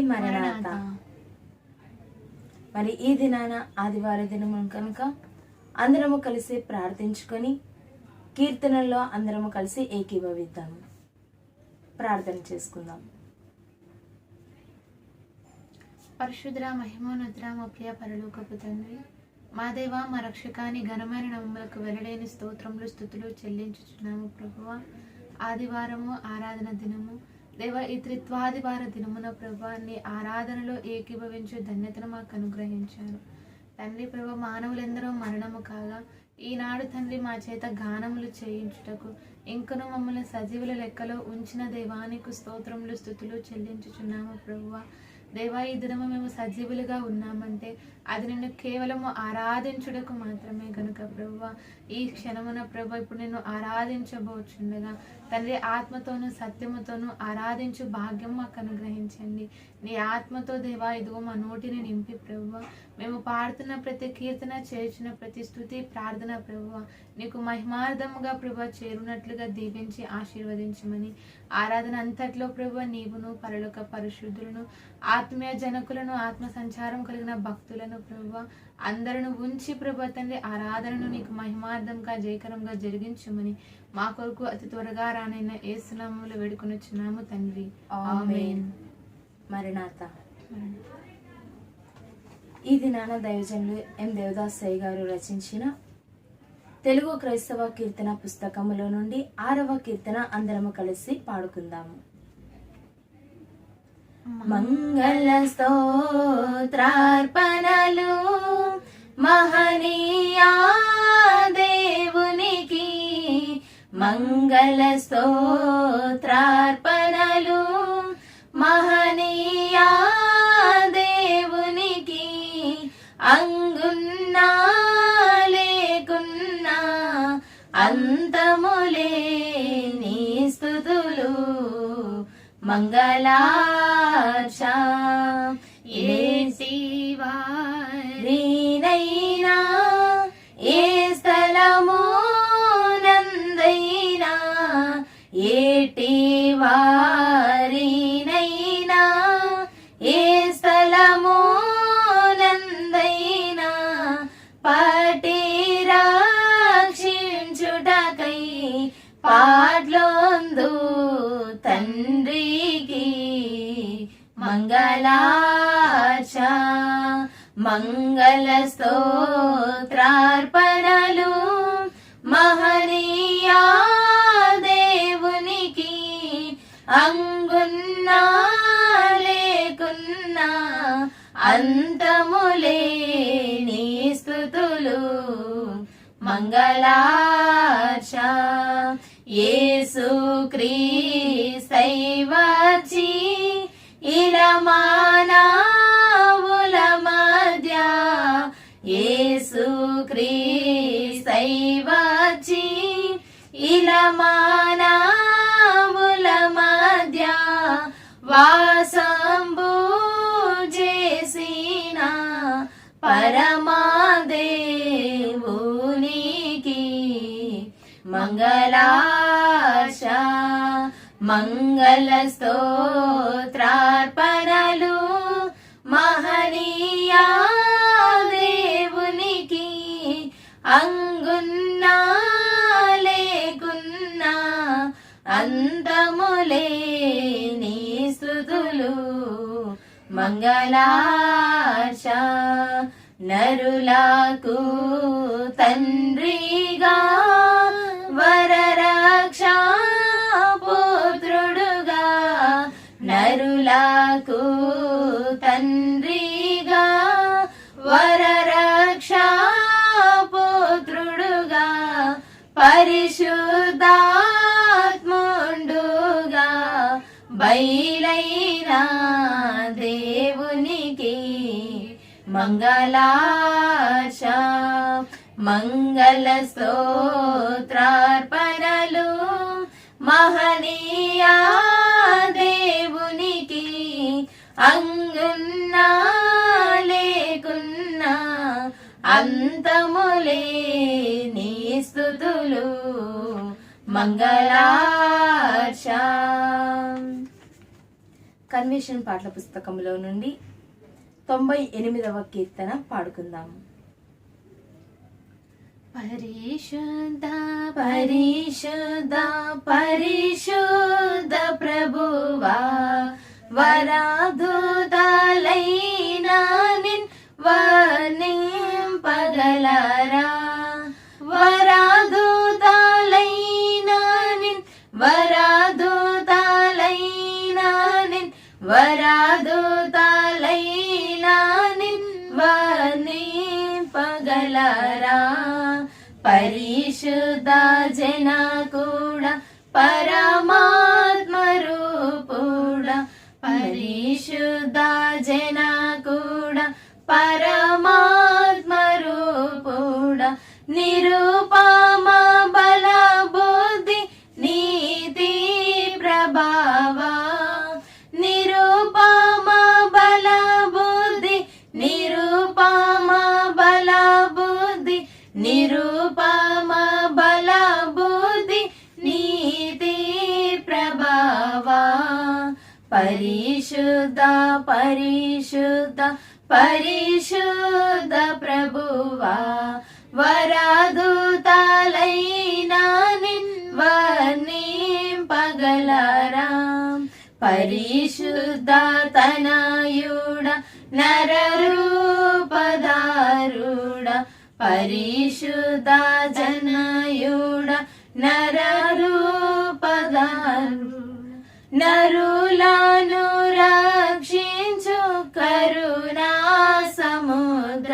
మరణాత. మరి ఈ దినాన ఆదివార దినము కనుక అందరము కలిసి ప్రార్థించుకొని కీర్తనల్లో అందరము కలిసి ఏకీభవిద్దాము. ప్రార్థన చేసుకుందాం. పరిశుద్ర మహిమోన్నతుడ మా ప్రియ పరలోకపు తండ్రి, మా దేవ మా రక్షకాని ఘనమైన నామములకు వెల్లడైన స్తోత్రములు స్తుతులు చెల్లించుచున్నాము. ప్రభువా, ఆదివారము ఆరాధన దినము దేవ, ఈ త్రిత్వాదివార దినమున ప్రభా నీ ఆరాధనలో ఏకీభవించే ధన్యతను మాకు అనుగ్రహించారు తండ్రి. ప్రభా, మానవులెందరో మరణము కాగా ఈనాడు తండ్రి మా చేత గానములు చేయించుటకు ఇంకను మమ్మల్ని సజీవుల లెక్కలో ఉంచిన దేవానికి స్తోత్రములు స్తుతులు చెల్లించుచున్నాము. ప్రభువా దేవా, ఈ దినము మేము సజీవులుగా ఉన్నామంటే అది నిన్ను కేవలము ఆరాధించుటకు మాత్రమే కనుక ప్రభువా, ఈ క్షణమున ప్రభు ఇప్పుడు నిన్ను ఆరాధించబోచుండగా తండ్రి ఆత్మతోనూ సత్యముతోనూ ఆరాధించు భాగ్యం మాకు అనుగ్రహించండి. నీ ఆత్మతో దేవా ఇదిగో మా నోటిని నింపి ప్రభువా, మేము పాడుతున్న ప్రతి కీర్తన, చేర్చిన ప్రతి స్తుతి ప్రార్థన ప్రభువా నీకు మహిమార్థముగా ప్రభు చేరునట్లుగా దీవించి ఆశీర్వదించమని, ఆరాధన అంతట్లో ప్రభు నీవును పరలోక పరిశుద్ధులను ఆత్మీయ జనకులను ఆత్మ సంచారం కలిగిన భక్తులను ప్రభువా అందరిని ఉంచి ప్రభు తండ్రి ఆరాధనను నీకు మహిమార్థంగా జయకరంగా జరిగించమని మా కొరకు అతి త్వరగా రానైన యేసు నామములో వేడుకొనుచున్నాము తండ్రి. ఆమేన్. మరణాత. ఈ దినాన దైవజనులు ఎం దేవదాసయ్య గారు రచించిన తెలుగు క్రైస్తవ కీర్తన పుస్తకములో నుండి 6వ కీర్తన అందరము కలిసి పాడుకుందాము. మంగళ స్తోత్రార్పణలు మహనీయా దేవునికి, మంగళ స్తోత్రార్పణలు మహనీయా దేవునికి. అంగున్నా లేకున్నా అంతములేని స్తుతులు మంగళార్చ. ఏసివారినైనా ఏ స్థలము నందైనా ఏటి వారినైనా ఏ స్థలము నందైనా పటి రక్షించుటకై పాడ్లోందు తండ్రికి మంగళార్చ. మంగళ స్తోత్రార్పణలు మహనీయా దేవునికి. అంగున్నా లేకున్నా అంతములేని స్తుతులు మంగళార్చ. యేసు క్రీస్తై వచ్చి ఇలా మానవుల మధ్య, యేసు క్రీస్తై వచ్చి ఇలా మానవుల మధ్య వాసంబు చేసిన పరమాదేవునికి మంగళార్చ. మంగళ స్తోత్రార్పణలు మహనీయా దేవునికి. అంగున్నా లేకున్నా అంతములేని స్తుతులు మంగళార్చ. నరులకు తండ్రిగా వరరక్షా పుత్రుడుగా, నరులకు తండ్రిగా వరరక్షా మంగళార్చ మంగళ స్తోత్రార్పణలు మహనీయ దేవునికి అంగున్నా లేకున్నా అంతములే నీ స్తుతులు మంగళార్చ. కన్వెన్షన్ పాటల పుస్తకంలో నుండి 98వ కీర్తన పాడుకుందాము. పరిశుద్ధ పరిశుద్ధ పరిశుద్ధ ప్రభువా వరాధుతాలైనా నిన్ వర్ణింపగలరా వరాధుతాలైనా నిన్ వరాధుతాలైనా నిన్ వరాధుతాలైనా నిన్ వర్ణింపగలరా పరిశుద్ధ జన కూడా పరమాత్మ రూపుడా పరిశుద్ధ జన కూడా పరమాత్మ రూపుడా నిరుపమ బల బుద్ధి నీతి ప్రభావ నిరుపమ బల బుద్ధి నిరుపమ బల బుద్ధి నిరుపమ బల బుద్ధి నీతి ప్రభావ పరిశుద్ధ పరిశుద్ధ పరిశుద్ధ ప్రభువా వరాధుతాలైనా నిన్ వర్ణింపగలరా పరిశుద్ధ తనయుడ నరరూపధారుడ పరిశుద్ధ జనయుడ నరరూపధారుడ నరులను రక్షించు కరుణా సముద్ర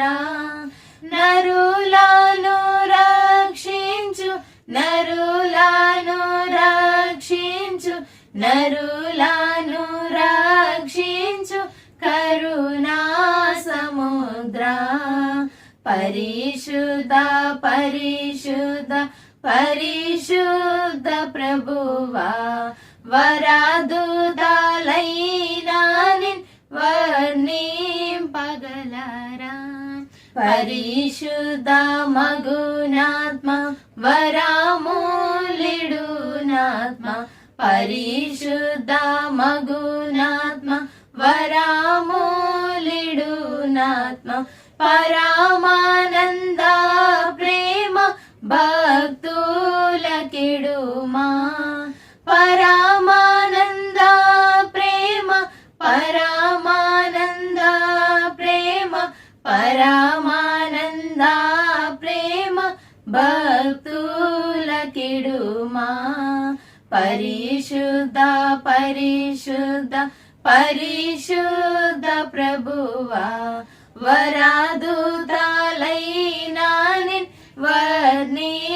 నరులను రక్షించు నరులను రక్షించు నరులను రక్షించు కరుణా సముద్ర పరిశుద్ధ పరిశుద్ధ పరిశుద్ధ ప్రభువా వరాధుతాలైనా నిన్ వర్ణింపగలరా పరిశుద్ధ మగునాత్మ వరామూలిడునాత్మ పరిశుద్ధ మగునాత్మ వరామూలిడునాత్మ పరమానంద ప్రేమ భక్తుల కిడుమా పరమానంద ప్రేమ పరమానంద ప్రేమ పరమానంద ప్రేమ భక్తుల కిడుమా పరిశుద్ధ పరిశుద్ధ పరిశుద్ధ ప్రభువా వరాధుతాలైనా నిన్ వర్ణింపగలరా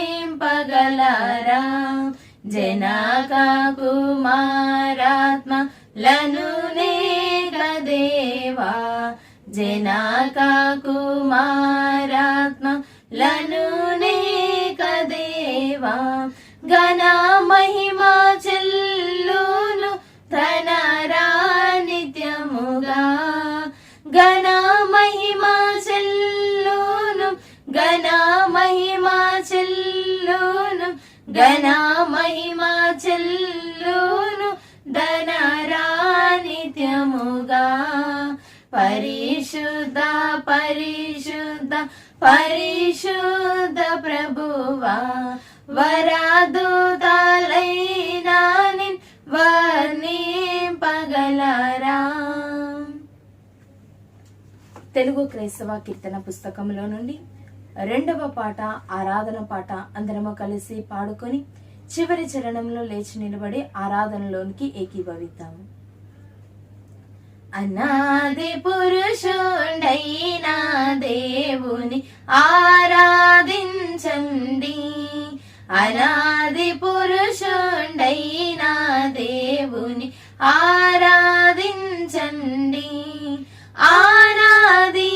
జనక కుమారాత్మ లను దేవా జనక కుమారాత్మ లను దేవా ఘన మహిమా చెల్లును ధనరా నిత్యముగా ఘన మహిమా చెల్లును ఘన మహిమా చెల్లును ఘన మహిమా చెల్లును ధనరా నిత్యముగా పరిశుద్ధ పరిశుద్ధ పరిశుద్ధ ప్రభువా వరాధుతాలైనా నిన్ వర్ణింపగలరా. తెలుగు క్రైస్తవ కీర్తన పుస్తకంలో నుండి 2వ పాట ఆరాధన పాట అందరము కలిసి పాడుకొని చివరి చరణంలో లేచి నిలబడి ఆరాధనలోనికి ఏకీభవిద్దాము. అనాది పురుషుండైన దేవుని ఆరాధించండి, అనాది పురుషుండైన దేవుని ఆరాధించండి, ఆరాధించండి,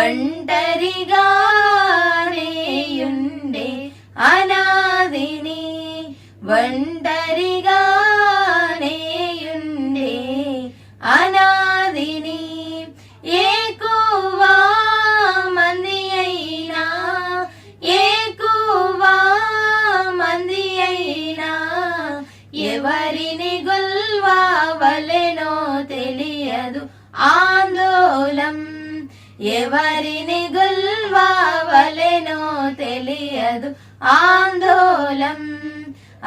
ఒంటరిగానేయుండే అనాదిని ఒంటరిగానేయుండే అనాదిని ఎక్కువ మంది అయినా ఎవరిని గొల్వవలెనో తెలియదు ఆందోళం ఎవరిని గొల్వవలెనో తెలియదు ఆందోళం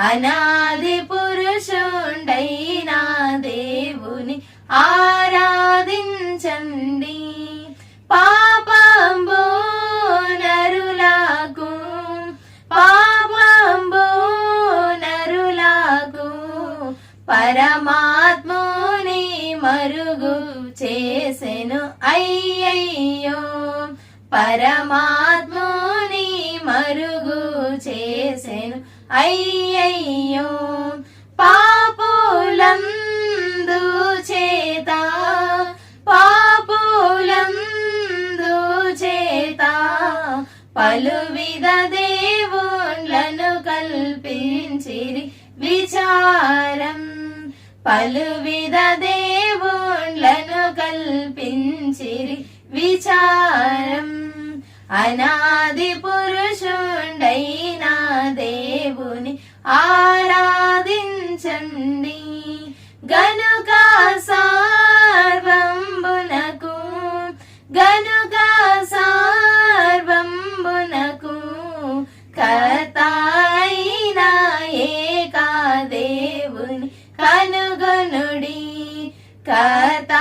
అనాది పురుషుండైన దేవుని ఆరాధించండి పాపంబు నరులకు పరమాత్ముని మరుగు చేసెను అయ్యయ్యో పరమాత్ముని మరుగు చేసెను అయ్యయ్యో పాపులందు చేత పలువిధ దేవుళ్ళను కల్పించిరి విచారం పలువిధ దేవుళ్ళను కల్పించిరి విచారం అనాది పురుషుండైన దేవుని ఆరాధించండి గనుక సార్వంబునకు కర్త అయిన ఏకా దేవుని కనుగొనుడి కర్త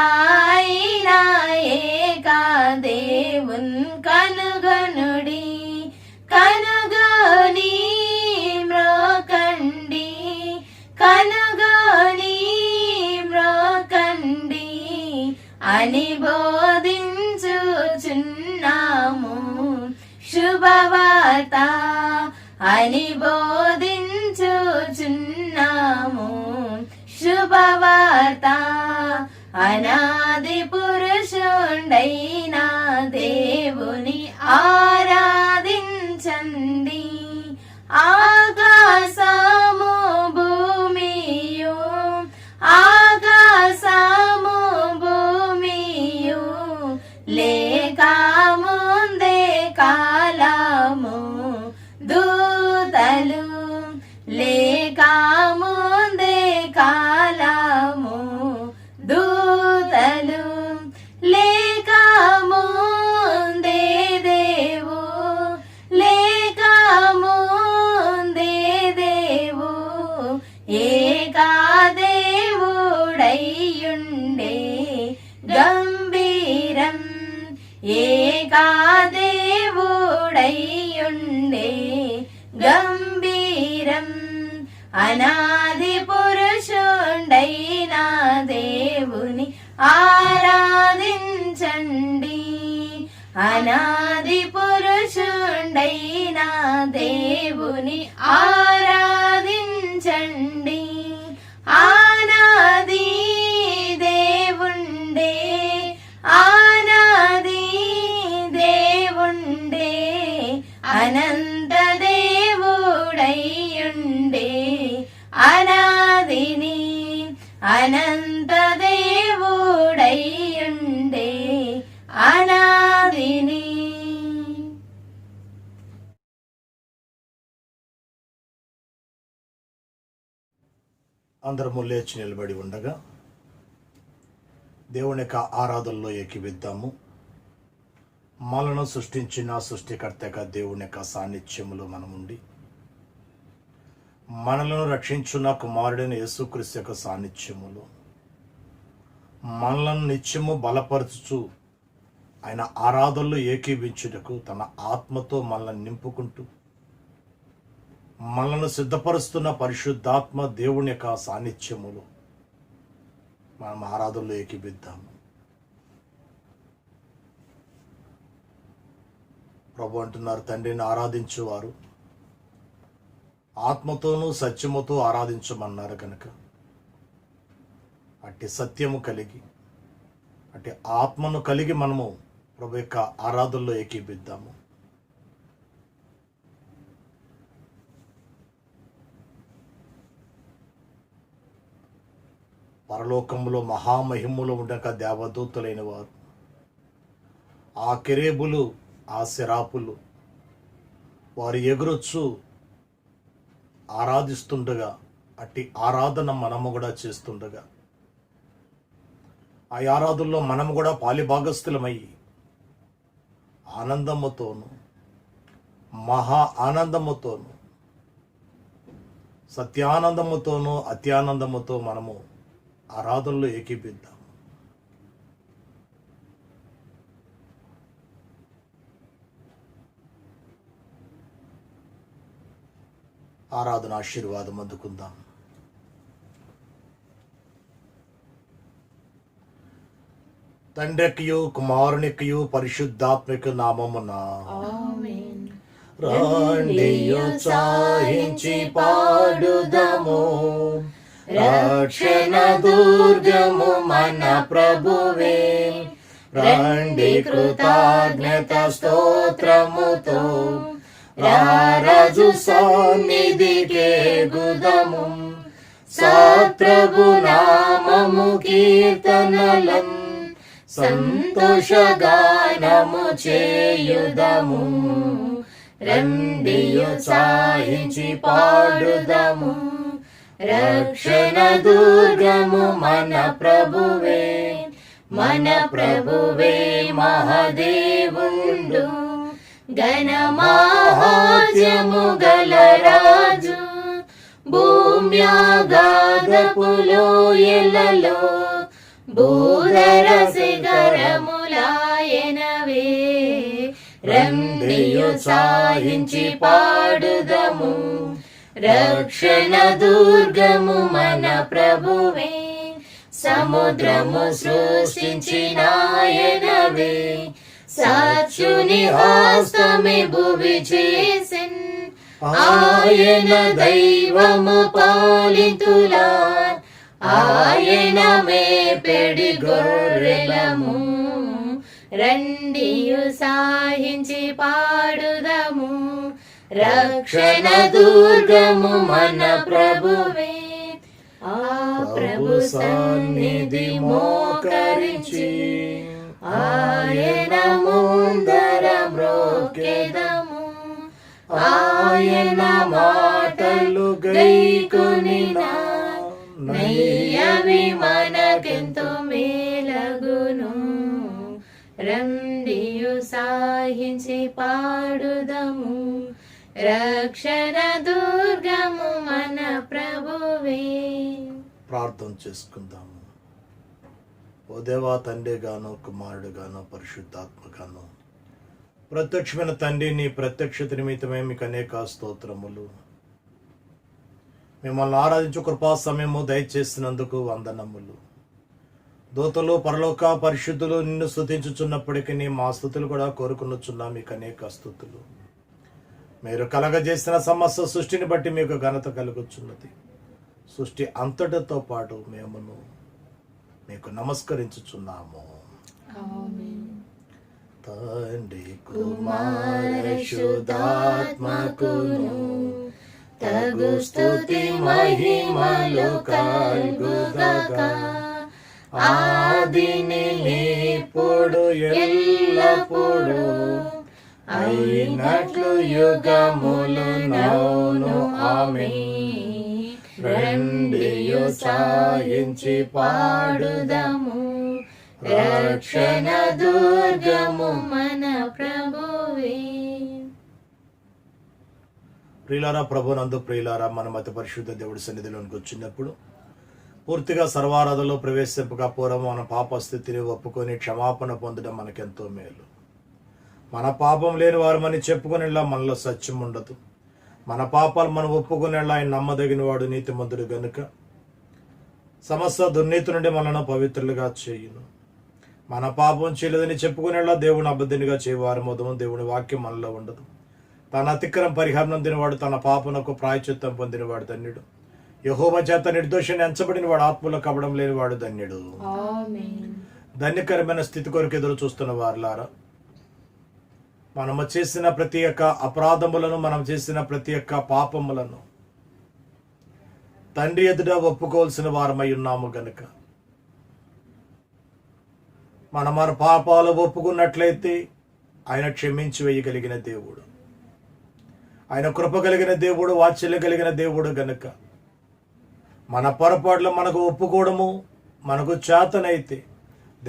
అయిన ఏకా దేవుని కనుగొనుడి కనుగొని మ్రోకండి అని బోధించుచున్నాము శుభవార్త అని బోధించుచున్నాము శుభవార్త అనాది పురుషుండైన దేవుని ఆరాధించండి ఆకాశము భూమియు లేక ముందే కాలము దూతలు లేక ముందే కాలము దూతలు లేక ముందే దేవు ఏకా దేవుడయ్యుండే గంభీరం ఏకా దేవుడయ్యుండే గంభీరం అనాది పురుషుండైన దేవుని ఆరాధించండి అనాది పురుషుండైన దేవుని ఆరాధించండి ఆనాది దేవుండే అనంత దేవుడయ్యుండే అనాదిని అనంత దేవుడయ్యుండే అనాదిని. అందరము లేచి నిలబడి ఉండగా దేవుని యొక్క ఆరాధనలో ఏకీవిద్దాము. మనలను సృష్టించిన సృష్టికర్తగా దేవుని యొక్క సాన్నిధ్యములో మనముండి మనలను రక్షించున్న కుమారుడైన యేసుక్రీస్తు యొక్క సాన్నిధ్యములో మనలను నిత్యము బలపరచుచు ఆయన ఆరాధనలో ఏకీవించుటకు తన ఆత్మతో మనల్ని నింపుకుంటూ మనల్ని సిద్ధపరుస్తున్న పరిశుద్ధాత్మ దేవుని యొక్క సాన్నిధ్యములో మనం ఆరాధనలో ఏకీవిద్దాము. ప్రభు అంటున్నారు, తండ్రిని ఆరాధించువారు ఆత్మతోనూ సత్యముతో ఆరాధించమన్నారు కనుక అట్టి సత్యము కలిగి అట్టి ఆత్మను కలిగి మనము ప్రభు యొక్క ఆరాధనలో ఏకీభిద్దాము. పరలోకంలో మహామహిములు ఉండక దేవదూతలైన వారు, ఆ కెరేబులు, ఆ శరాపులు వారు ఎగురొచ్చు ఆరాధిస్తుండగా, అట్టి ఆరాధన మనము కూడా చేస్తుండగా, ఆ ఆరాధనలో మనము కూడా పాలిభాగస్థులమై ఆనందముతోను, మహా ఆనందముతోను, సత్యానందముతోను, అత్యానందముతో మనము ఆరాధనలో ఏకీపిద్దాం. ఆరాధన ఆశీర్వాదం అందుకుందాం. తండ్రికియు కుమారునికియు పరిశుద్ధాత్మక నామమున ఆమేన్. రండియు సాహించి పాడుదము, రక్షణ దుర్గము మన ప్రభువే. రండి కృతజ్ఞత స్తోత్రముతో రారాజు సన్నిధికే గుదము. సత్ప్రభు నామము కీర్తనలం సంతోషగానము చేయుదము. రండియు సాహించి పాడుదము, రక్షణ దుర్గము మన ప్రభువే. మన ప్రభువే మహాదేవుండు, ఘనమహాత్మ్యము గల రాజు. భూమ్యాగాధపు లోయలలో భూధర శిఖరములాయనవే. రండియు సాహించి పాడుదము, రక్షణ దుర్గము మన ప్రభువే. సముద్రము సృష్టించినాయనవే, సాక్షుని హస్తమే భువి చేసిన్. ఆయన దైవము పాలితులా, ఆయన మేపెడి గొర్రెలము. రండియు సాహించి పాడుదము, రక్షణ దుర్గము మన ప్రభువే. ఆ ప్రభు సన్నిధి మోకరించి, ఆయన ముందర మ్రోకెదము. ఆయన మాటలు గైకొనినా నయ్యవి మనకెంతో మేలగును. రండియు సాహించి పాడుదము, రక్షణ దుర్గము మన ప్రభువే. ప్రార్థన చేసుకుందాము. ఓ దేవా, తండ్రి గాను, కుమారుడు గాను, పరిశుద్ధాత్మ గాను, ప్రత్యక్షమైన తండ్రి, నీ ప్రత్యక్షత నిమిత్తమే మీకు అనేక స్తోత్రములు. మిమ్మల్ని ఆరాధించు కృపా సమయము దయచేసినందుకు వందనములు. దూతలు, పరలోక పరిశుద్ధులు నిన్ను స్తుతించుచున్నప్పటికీ మా స్తుతులు కూడా కోరుకునుచున్నా మీకు అనేక స్తుతులు. మీరు కలగజేసిన సమస్త సృష్టిని బట్టి మీకు ఘనత కలుగుచున్నది. సృష్టి అంతటితో పాటు మేమును మీకు నమస్కరించుచున్నాము. తండ్రి కుమార శుద్ధాత్మకును తగు స్తుతి మహిమలు కలుగుగాక. ఆదిని ఇప్పుడు ఎల్లప్పుడు అయినట్లు యుగములు నౌను. ఆమేన్. రండియు సాహించి పాడుదము, రక్షణ దుర్గము మన ప్రభువే. ప్రియులారా, ప్రభునందు ప్రియులారా, మన మత పరిశుద్ధ దేవుడి సన్నిధిలోనికి వచ్చినప్పుడు పూర్తిగా సర్వారాధనలో ప్రవేశింపగా పూర్వం మన పాప స్థితిని ఒప్పుకొని క్షమాపణ పొందడం మనకెంతో మేలు. మన పాపం లేని వారమని చెప్పుకునేలా మనలో సత్యం ఉండదు. మన పాపాలు మనం ఒప్పుకునేలా ఆయన నమ్మదగిన వాడు, నీతిమంతుడు గనుక సమస్త దుర్నీతి నుండి మనను పవిత్రులుగా చేయును. మన పాపం చేయలేదని చెప్పుకునేలా దేవుని అబద్ధినిగా చేయవారు మొదము. దేవుని వాక్యం మనలో ఉండదు. తన అతిక్రమ పరిహారం పొందినవాడు, తన పాపనకు ప్రాయశ్చిత్తం పొందినవాడు ధన్యుడు. యెహోవా చేత నిర్దోషాన్ని ఎంచబడిన వాడు, ఆత్మలో కపడం లేనివాడు ధన్యుడు. ధన్యకరమైన స్థితి కొరకు ఎదురు చూస్తున్న వారులారా, మనము చేసిన ప్రతి ఒక్క అపరాధములను, మనం చేసిన ప్రతి ఒక్క పాపములను తండ్రి ఎదుట ఒప్పుకోవాల్సిన వారమై ఉన్నాము గనుక మన పాపాలు ఒప్పుకున్నట్లయితే ఆయన క్షమించి వేయగలిగిన దేవుడు, ఆయన కృప కలిగిన దేవుడు, వాత్సల్యం కలిగిన దేవుడు గనుక మన పొరపాట్లు మనకు ఒప్పుకోవడము మనకు చేతనైతే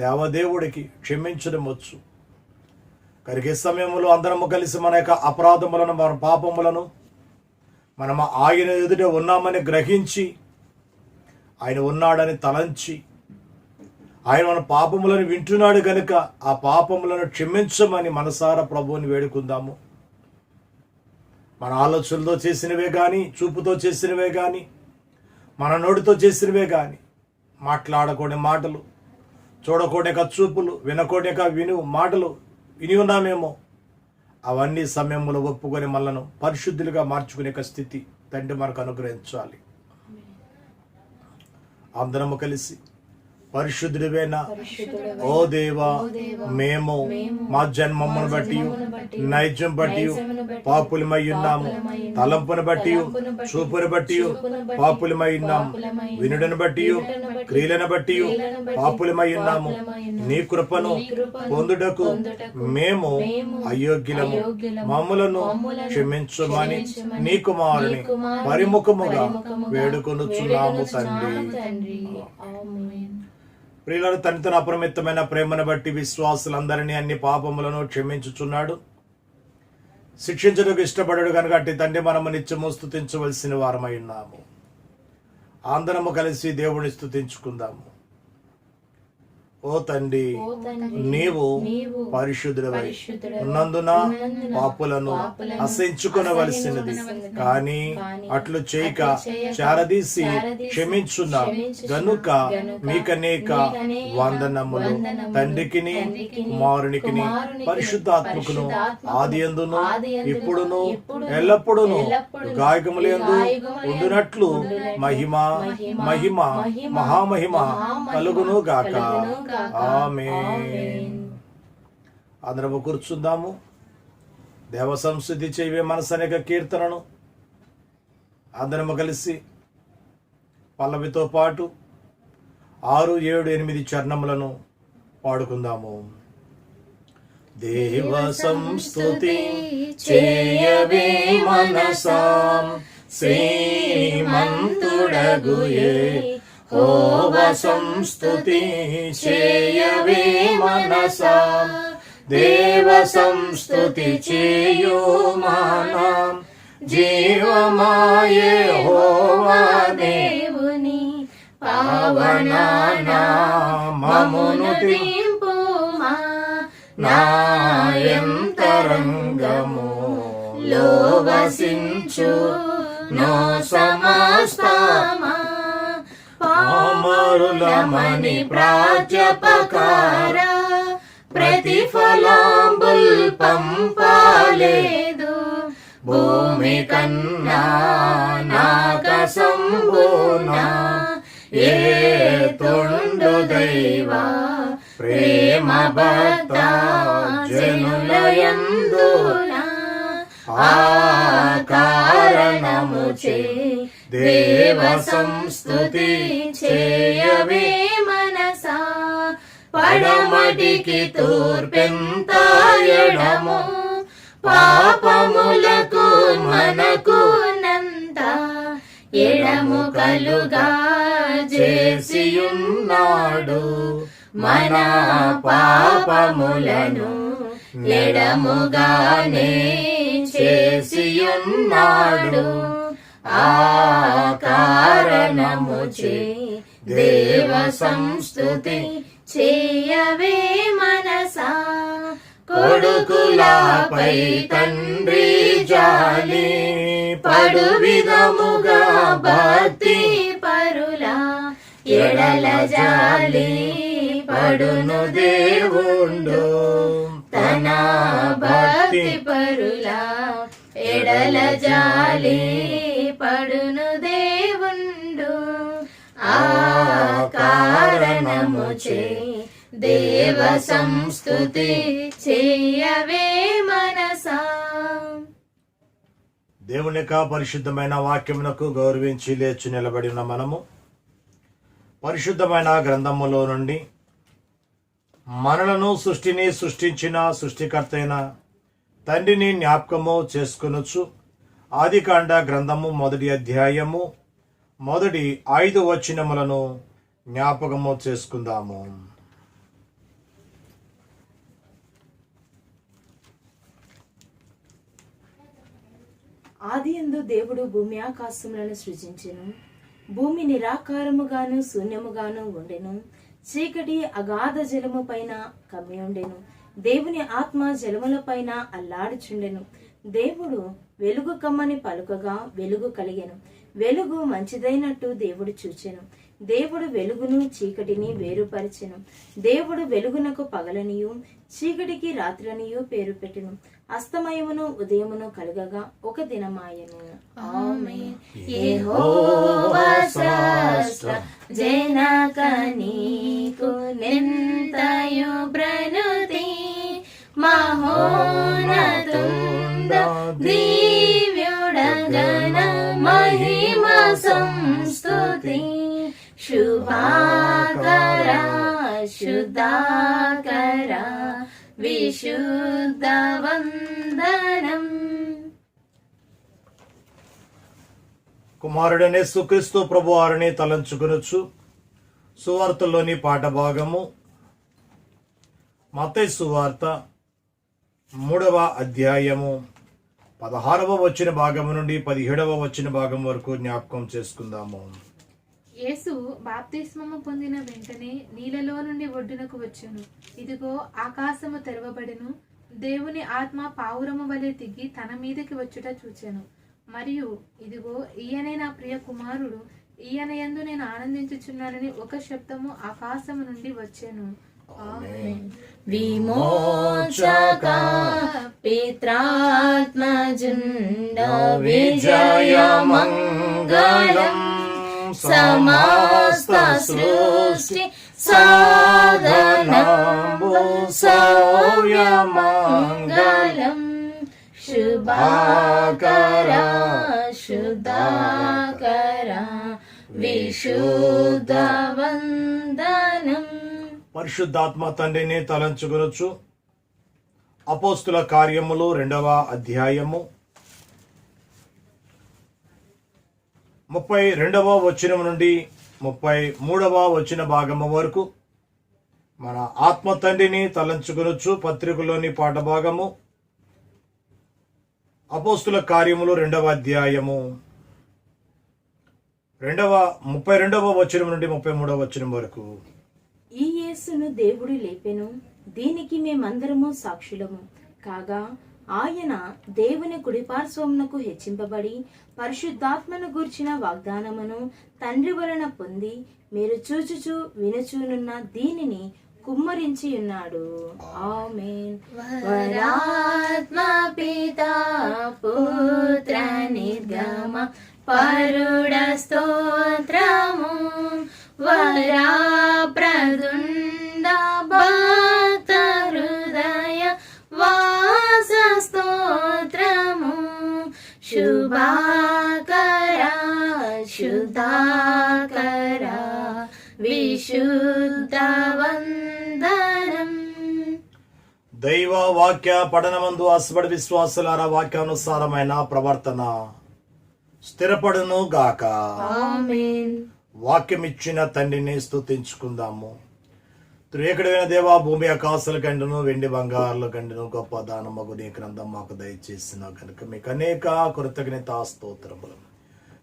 దేవదేవుడికి క్షమించడం వచ్చు. కనుక ఈ సమయంలో అందరము కలిసి మన యొక్క అపరాధములను, మన పాపములను మనము ఆయన ఎదుట ఉన్నామని గ్రహించి, ఆయన ఉన్నాడని తలంచి, ఆయన మన పాపములను వింటున్నాడు కనుక ఆ పాపములను క్షమించమని మనసారా ప్రభువుని వేడుకుందాము. మన ఆలోచనలతో చేసినవే కానీ, చూపుతో చేసినవే కానీ, మన నోటితో చేసినవే కానీ, మాట్లాడకూడని మాటలు, చూడకూడని చూపులు, వినకూడని మాటలు విని ఉన్నామేమో, అవన్నీ సమయంలో ఒప్పుకొని మనలను పరిశుద్ధులుగా మార్చుకునే స్థితి తండ్రి మనకు అనుగ్రహించాలి. అందరము కలిసి పరిశుద్ధుడివేనా ఓ దేవా, మేము మా జన్మమును బట్టి, నైజం బట్టి పాపులమై ఉన్నాము. తలంపును బట్టి, చూపును బట్టి పాపులమై ఉన్నాము. వినుడను బట్టి, క్రియలను బట్టి పాపులమై ఉన్నాము. నీ కృపను పొందుటకు మేము అయోగ్యులము. మమ్ములను క్షమించుమని నీ కుమారుని పరిముఖముగా వేడుకొనుచున్నాము తండ్రి. ప్రియులను తన అపరిమితమైన ప్రేమను బట్టి విశ్వాసులందరినీ అన్ని పాపములను క్షమించుచున్నాడు. శిక్షించడానికి ఇష్టపడడు కనుక అట్టి తండ్రి మనము నిత్యము స్తుతించవలసిన వారమై ఉన్నాము. అందరము కలిసి దేవుని స్తుతించుకుందాము. ఓ తండ్రి, నీవు పరిశుద్ధుడవై ఉన్నందున పాపులను అసహించుకొనవలసినది, కానీ అట్లు చేయక చేరదీసి క్షమించున్నా గనుక మీకనేక వందనములు. తండ్రికిని, కుమారునికిని, పరిశుద్ధాత్మకును ఆదియందును ఇప్పుడును ఎల్లప్పుడును యుగాయుగములందు ఉండునట్లు మహిమ మహిమ మహామహిమ కలుగును గాక. ఆమేన్. అందరము కూర్చుందాము. దేవ సంస్కృతి చేయవే మనసు అనేక కీర్తనను అందరము కలిసి పల్లవితో పాటు 6, 7, 8 చరణములను పాడుకుందాము. దేవ సంస్తుతి చేయవే మనసాం శ్రీమంతుడగుయే హోవ సంస్తుతి చేయవే మనసా. దేవ సంస్తుతి చేయు మానం జీవమాయే హోవా దేవుని పావనానామమును తింపుమా. నాయంతరంగము లోవసించు నో సమస్తమా. పామరులమని ప్రాజ్ఞపకార ప్రతిఫలాంబుల్ పంపాలేదు. భూమి కన్నా నాక సంబోన ఏ తొండు దైవ ప్రేమ భక్త జనులయందున ఆ కారణముచే దేవ సంస్తుతి చేయవే మనసా. పడమటికి తూర్పెంత ఎడము పాపములకు మనకు నంత ఎడము కలుగా చేసియున్నాడు. మన పాపములను ఎడముగానే చేసియున్నాడు. ఆ కారణముచే దేవ సంస్తుతి చేయవే మనసా. కొడుకులపై తండ్రి జాలి పడు విధముగా భక్తి పరులా ఎడల జాలి పడును దేవుండు. తన భక్తి పరులా ఎడల జాలి పడును దేవుండు. ఆ కారణముచే దేవ సంస్తుతి చేయవే మనసా. దేవుని యొక్క పరిశుద్ధమైన వాక్యమునకు గౌరవించి లేచి నిలబడి ఉన్న మనము పరిశుద్ధమైన గ్రంథములో నుండి మనలను సృష్టించిన సృష్టికర్త అయిన తండ్రిని జ్ఞాపకము చేసుకొనొచ్చు. ఆదికాండ గ్రంథము 1వ అధ్యాయము 5 వచనములను జ్ఞాపకము చేసుకుందాము. ఆదియందు దేవుడు భూమి ఆకాశములను సృజించెను. భూమి నిరాకారముగాను శూన్యముగాను ఉండెను. చీకటి అగాధ జలము పైన కమ్మి ఉండెను. దేవుని ఆత్మ జలముల పైన అల్లాడుచుండెను. దేవుడు వెలుగు కమ్మని పలుకగా వెలుగు కలిగెను. వెలుగు మంచిదైనట్టు దేవుడు చూచెను. దేవుడు వెలుగును చీకటిని వేరుపరిచెను. దేవుడు వెలుగునకు పగలనియు చీకటికి రాత్రనియు పేరు పెట్టెను. అస్తమయమును ఉదయమును కలుగగా ఒక దినమాయెను. ఆమేన్. యెహోవా స్రష్ట జనక నీకు నింతయు ప్రణుతి మహోన్నతుండ దివ్యుడగణ మహిమ సంస్తుతి శుభాకర శుద్ధాకర విశుద్ధ వందనం. కుమారుడనే యేసుక్రీస్తు ప్రభువారిని తలంచుకొనొచ్చు. సువార్తలోని పాట భాగము మత్తయి సువార్త 3వ అధ్యాయము 16వ వచన భాగము నుండి 17వ వచన భాగం వరకు జ్ఞాపకం చేసుకుందాము. యేసు బాప్తిస్మము పొందిన వెంటనే నీళ్ళలో నుండి ఒడ్డునకు వచ్చెను. ఇదిగో ఆకాశము తెరవబడెను. దేవుని ఆత్మ పావురము వలె దిగి తన మీదకి వచ్చుట చూచెను. మరియు ఇదిగో ఈయనే నా ప్రియ కుమారుడు, ఈయన యందు నేను ఆనందించుచున్నానని ఒక శబ్దము ఆకాశము నుండి వచ్చెను. ఆమేన్. విమోచక పిత్రాత్మజుండ విజయ మంగళం సమస్త సృష్టి సాధనంబు సౌర్య మంగళం శుభాకర శుద్ధాకర విశుద్ధ వందనం. పరిశుద్ధాత్మ తండ్రిని తలంచుకొనొచ్చు. అపోస్తుల కార్యములు 2వ అధ్యాయము 32వ వచనం నుండి 33వ వచన భాగము వరకు మన ఆత్మ తండ్రిని తలంచుకొనొచ్చు. పత్రికలోని పాఠ భాగము అపోస్తుల కార్యములు 2వ అధ్యాయము 32వ వచనం నుండి 33వ వచనం వరకు. ఈ యేసును దేవుడు లేపెను, దీనికి మేమందరము సాక్షులము కాగా ఆయన దేవుని కుడిపార్శ్వమునకు హెచ్చింపబడి పరిశుద్ధాత్మను గూర్చిన వాగ్దానమును తండ్రి వలన పొంది మీరు చూచుచు వినుచునున్న దీనిని కుమ్మరించి ఉన్నాడు. ఆమేన్. వరాత్మ పితా పుత్ర నిర్గమ పరుడ స్తోత్రము వరా ప్రదుండ భక్త హృదయ వాస స్తోత్రము శుభాకర శుద్ధాకర విశుద్ధ వందనం. దైవ వాక్య పఠనమందు ఆశపడి విశ్వాసులారా వాక్యానుసారమైన ప్రవర్తన స్థిరపడును గాక. ఆమేన్. వాక్యమిచ్చిన తండ్రిని స్తుతించుకుందాము. త్రియేకుడైన దేవా, భూమి ఆకాశాల కండును వెండి బంగారుల కండును గొప్ప దానమగు నీ గ్రంథం మాకు దయచేసిన కనుక మీకు అనేక కృతజ్ఞత స్తోత్రములు.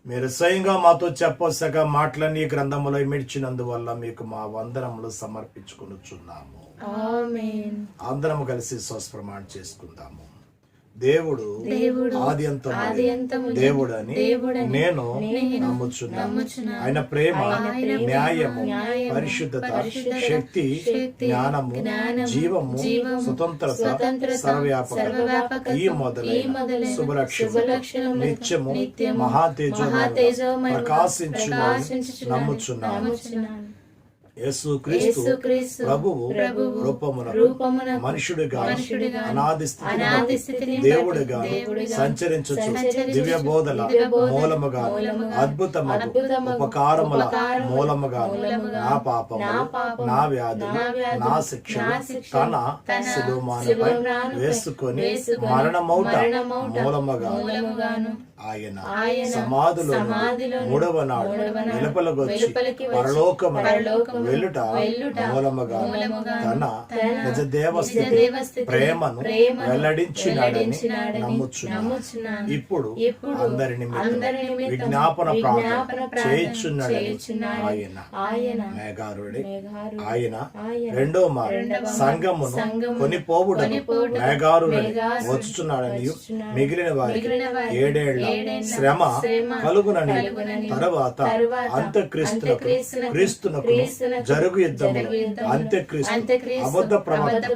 మీరు స్వయంగా మాతో చెప్పొసక మాటలన్నీ గ్రంథములో ఇమిడ్చినందువల్ల మీకు మా వందనములు సమర్పించుకొనుచున్నాము. ఆమేన్. అందరము కలిసి స్వస్ప్రమాణం చేసుకుందాము. దేవుడు ఆదియంతము దేవుడని నేను నమ్ముచున్నాను. ఆయన ప్రేమ, న్యాయము, పరిశుద్ధత, శక్తి, జ్ఞానము, జీవము, స్వతంత్రత, సర్వవ్యాపకత ఈ మొదలైన శుభలక్షణము నిత్యము మహాతేజోమయ ప్రకాశించు నమ్ముచున్నాను. యేసుక్రీస్తు ప్రభువు రూపమున మనుషుడిగా అనాది స్థితిని దేవుడిగా సంచరించుచు దివ్య బోధల మూలముగా అద్భుతము ఉపకారముల మూలముగా నా పాపములు నా వ్యాధులు నా శిక్ష తన శిలువమానుపై వేసుకొని మరణమౌట మూలముగా ఆయన సమాధిలో మూడవ నాడు వెలుపలకొచ్చి పరలోకమున వెళ్ళుట మూలముగా తన నిజ దేవస్థితి ప్రేమను వెల్లడించినాడని నమ్ముచున్నాను. ఇప్పుడు అందరి నిమిత్తం విజ్ఞాపన ప్రార్థన చేయుచున్నాడని ఆయన మేఘారుడే ఆయన రెండో మారు సంఘమును కొనిపోవుటకు మేఘారుడే వచ్చుచున్నాడని మిగిలిన వారికి 7 ఏళ్ల శ్రమ కలుగునని తరువాత క్రీస్తునకు జరుగు యుద్ధములు అంత్యక్రీస్తు అబద్ధ ప్రవక్త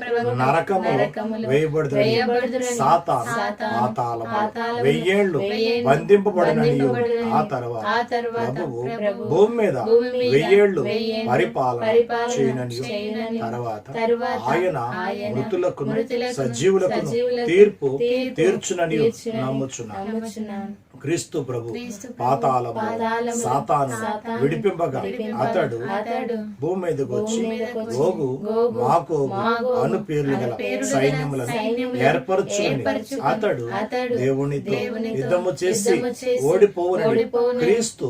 నరకములో వేయబడుతుంది సాతాను పాతాళము 1000 ఏళ్లు బంధింపబడిననియు ఆ తర్వాత ప్రభువు భూమి మీద 1000 ఏళ్లు పరిపాలన చేయననియు తర్వాత ఆయన మృతులకు సజీవులకు తీర్పు తీర్చుననియు నమ్ముచున్నాను. క్రీస్తు ప్రభు పాతాళము సాతాను విడిపింపగా అతడు భూమి మీదకు వచ్చి గోగు మాగోగు అను పేర్లు గల సైన్యములను ఏర్పరచుకుని అతడు దేవునితో యుద్ధము చేసి ఓడిపోవునని క్రీస్తు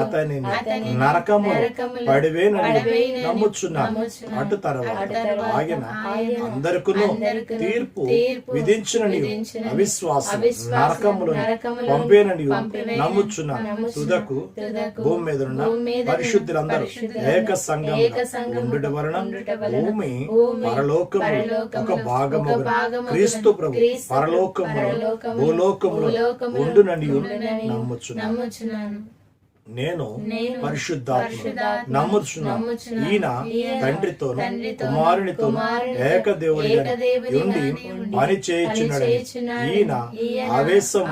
అతనిని నరకములో పడివేనని నమ్ముచున్నాను. అటు తర్వాత ఆయన అందరికును తీర్పు విధించునని అవిశ్వాసం నరకములను పంపేనని నమ్ముచున్నాను. తుదకు భూమి మీద ఉన్న పరిశుద్ధులందరూ ఏక సంఘముగా ఉండుట వలన భూమి పరలోకములో ఒక భాగముగా క్రీస్తు ప్రభు పరలోకములో భూలోకములో ఉండునని నమ్ముచున్నాను. నేను పరిశుద్ధాత్మ నమ్ముచున్నాను. ఈయన తండ్రితోను కుమారునితోను ఏకదేవుడి ఉండి పని చేయుచున్నాడని ఈయన ఆవేశం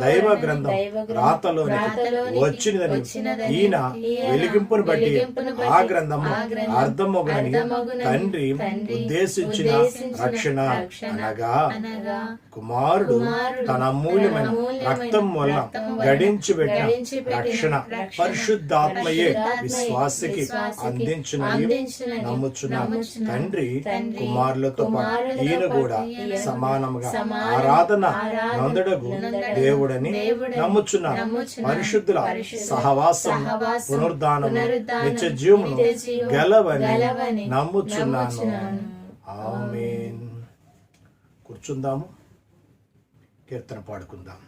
దైవ గ్రంథం రాతలోనికి వచ్చినదని ఈయన వెలిగింపును బట్టి ఆ గ్రంథము అర్థమగునని తండ్రి ఉద్దేశించిన రక్షణ అనగా కుమారుడు తన అమూల్యమైన రక్తం వల్ల గడించి పెట్టిన రక్షణ పరిశుద్ధాత్మయే విశ్వాసికి అందించునని నమ్ముచున్నాను. తండ్రి కుమారులతో పాటు ఈయన కూడా సమానముగా ఆరాధన నొందడగు దేవుడని నమ్ముచున్నాను. పరిశుద్ధుల సహవాసం పునరుద్ధానము నిత్య జీవమును గెలవని నమ్ముచున్నాను. ఆమేన్. కూర్చుందాము, కీర్తన పాడుకుందాం.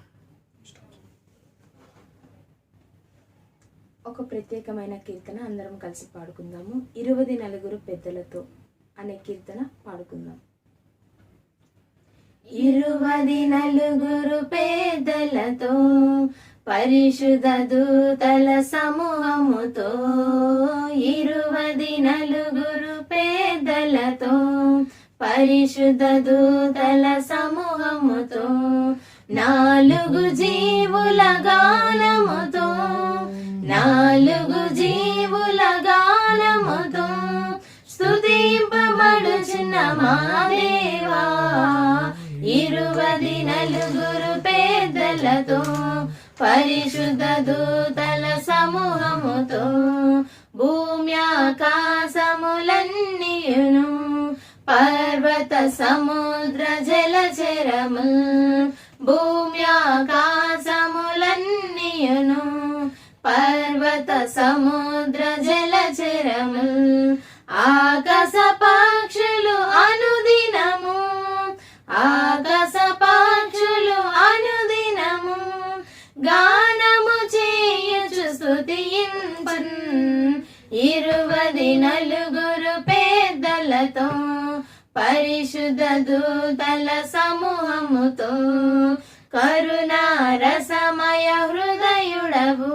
ఒక ప్రత్యేకమైన కీర్తన అందరం కలిసి పాడుకుందాము. 24 పెద్దలతో అనే కీర్తన పాడుకుందాం. 24 పెద్దలతో పరిశుద్ధ దూతల సమూహముతో 24 పెద్దలతో పరిశుద్ధ దూతల సమూహముతో 4 జీవుల గానముతో 4 జీవుల గానముతో స్తుతింపబడుచున్న మా దేవా 24 పెద్దలతో పరిశుద్ధ దూతల సమూహముతో భూమి ఆకాశములన్నీయును పర్వత సముద్ర జలచరము భూమి ఆకాశములన్నీయును పర్వత సముద్ర జలచరము ఆకాశ పక్షులు అనుదినము ఆకాశ పక్షులు అనుదినము గానము చేయుచు స్తుతించున్ 24 పెద్దలతో పరిశుద్ధ దూతల సమూహముతో కరుణారసమయ హృదయుడవు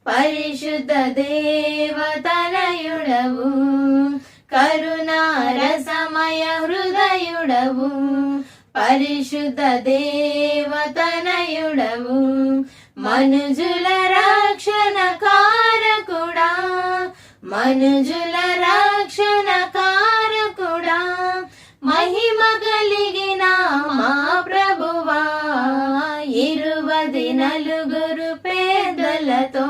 పరిశుద్ధ దేవతనయుడవు కరుణారసమయ హృదయుడవు పరిశుద్ధ దేవతనయుడవు మనుజుల రక్షణ కారకుడా మనుజుల రక్షణ కారకుడా, మహిమ కలిగిన మా ప్రభువా, 24 పేదలతో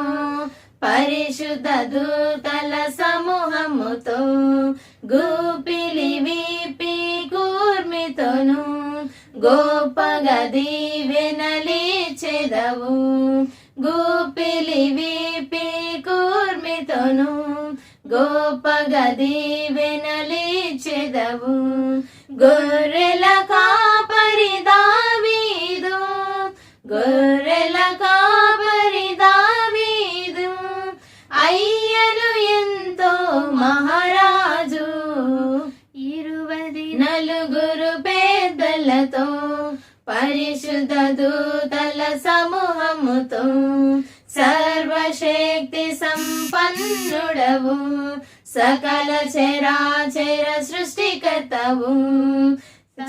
పరిశుద్ధ దూతల సమూహముతో గూపిలి విప్పి కూర్మితోను గొప్పగా దీవెనలిచెదవు. గూపిలి విప్పి కూర్మితోను గొప్పగా దీవెనలిచెదవు. గొర్రెల కాపరి దావీదు, గొర్రెల కాపరి దావీదు, అయ్యను ఎంతో మహారాజు. 24 పేదలతో పరిశుద్ధ దూతల సమూహముతో సర్వశక్తి సంపన్నుడవు, సకల చరాచర సృష్టికర్తవు.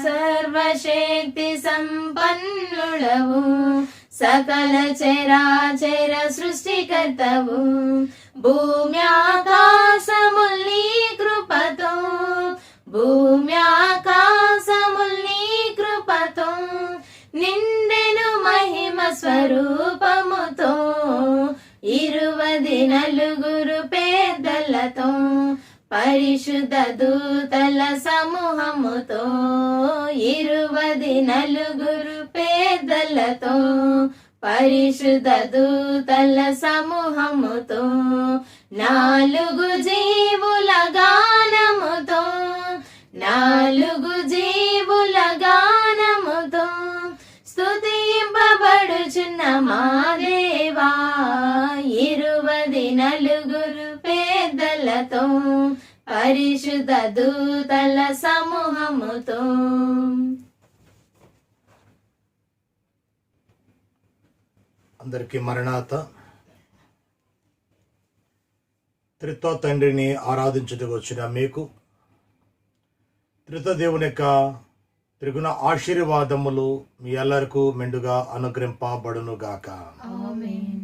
సర్వశక్తి సంపన్నుడవు, సకల చరాచర సృష్టికర్తవు. భూమి ఆకాశముల్ నీ కృపతో, భూమి ఆకాశముల్ నీ కృపతో నిండెను మహిమ స్వరూపముతో. 24 పేదలతో పరిశుద్ధ దూతల సమూహముతో, 24 పేదలతో పరిశుద్ధ దూతల సమూహముతో 4 జీవుల గానముతో, 4 జీవుల గానముతో స్తుతింపబడుచున్న మా దేవా. 24 పేదలతో పరిశుద్ధ దూతల సమూహముతో. అందరికీ మరణాత. త్రిత్వ తండ్రిని ఆరాధించుటకు వచ్చిన మీకు త్రిత్వ దేవుని యొక్క త్రిగుణ ఆశీర్వాదములు మీ ಎಲ್ಲರಿಗೂ మెండుగా అనుగ్రహింపబడునుగాక. ఆమేన్.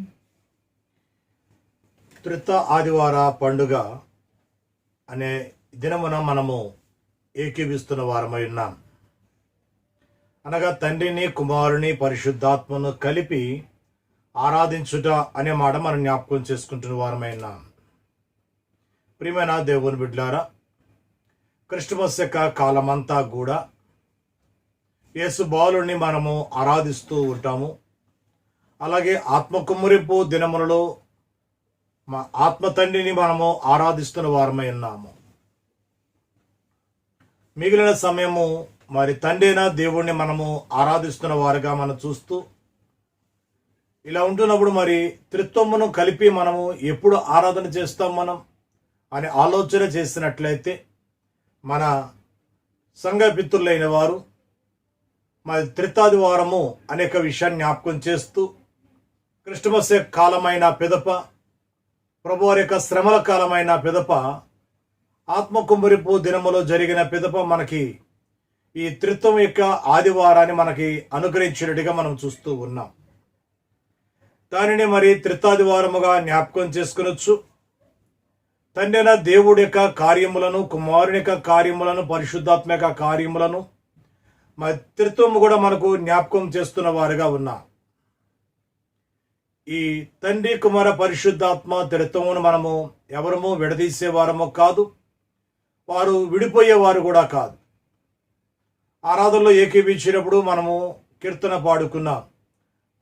త్రిత్వ ఆదివార పండుగ అనే దినమున మనము ఏకీవిస్తున్న వారమై ఉన్నాం. అనగా తండ్రిని, కుమారుని, పరిశుద్ధాత్మను కలిపి ఆరాధించుట అనే మాట మనం జ్ఞాపకం చేసుకుంటున్న వారమై ఉన్నాం. ప్రియమైన దేవుని బిడ్డలారా, క్రిస్టమస్ యొక్క కాలమంతా కూడా యేసు బాలుని మనము ఆరాధిస్తూ ఉంటాము. అలాగే ఆత్మకుమ్మరింపు దినములలో మా ఆత్మ తండ్రిని మనము ఆరాధిస్తున్న వారమై ఉన్నాము. మిగిలిన సమయము మరి తండ్రైన దేవుణ్ణి మనము ఆరాధిస్తున్న వారుగా మనం చూస్తూ ఇలా ఉంటున్నప్పుడు మరి త్రిత్వమును కలిపి మనము ఎప్పుడు ఆరాధన చేస్తాం మనం అని ఆలోచన చేసినట్లయితే మన సంఘ పితృలైన వారు మరి త్రితాదివారము అనేక విషయాన్ని జ్ఞాపకం చేస్తూ క్రిస్టమస్ కాలమైన పిదప, ప్రభువారి యొక్క శ్రమల కాలమైన పిదప, ఆత్మకుమ్మరింపు దినములో జరిగిన పిదప మనకి ఈ త్రిత్వం యొక్క ఆదివారాన్ని మనకి అనుగ్రహించినట్టుగా మనం చూస్తూ ఉన్నాం. దానిని మరి త్రితాదివారముగా జ్ఞాపకం చేసుకునొచ్చు. తండ్రైన దేవుడి యొక్క కార్యములను, కుమారుని యొక్క కార్యములను, పరిశుద్ధాత్మ యొక్క కార్యములను మరి త్రిత్వము కూడా మనకు జ్ఞాపకం చేస్తున్న వారుగా ఉన్నాం. ఈ తండ్రి, కుమార, పరిశుద్ధాత్మ త్రిత్వమును మనము ఎవరము విడదీసేవారము కాదు, వారు విడిపోయేవారు కూడా కాదు. ఆరాధనలో ఏకీవించినప్పుడు మనము కీర్తన పాడుకున్నాం.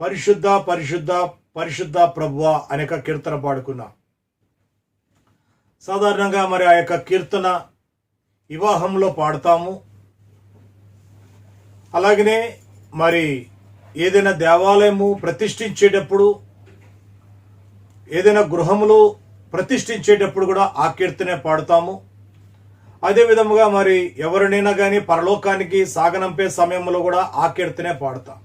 పరిశుద్ధ పరిశుద్ధ పరిశుద్ధ ప్రభువా అనేక కీర్తన పాడుకున్నాం. సాధారణంగా మరి ఆ యొక్క కీర్తన వివాహంలో పాడతాము. అలాగనే మరి ఏదైనా దేవాలయము ప్రతిష్ఠించేటప్పుడు, ఏదైనా గృహములు ప్రతిష్ఠించేటప్పుడు కూడా ఆ కీర్తనే పాడుతాము. అదేవిధముగా మరి ఎవరినైనా కానీ పరలోకానికి సాగనంపే సమయంలో కూడా ఆ కీర్తనే పాడుతాం.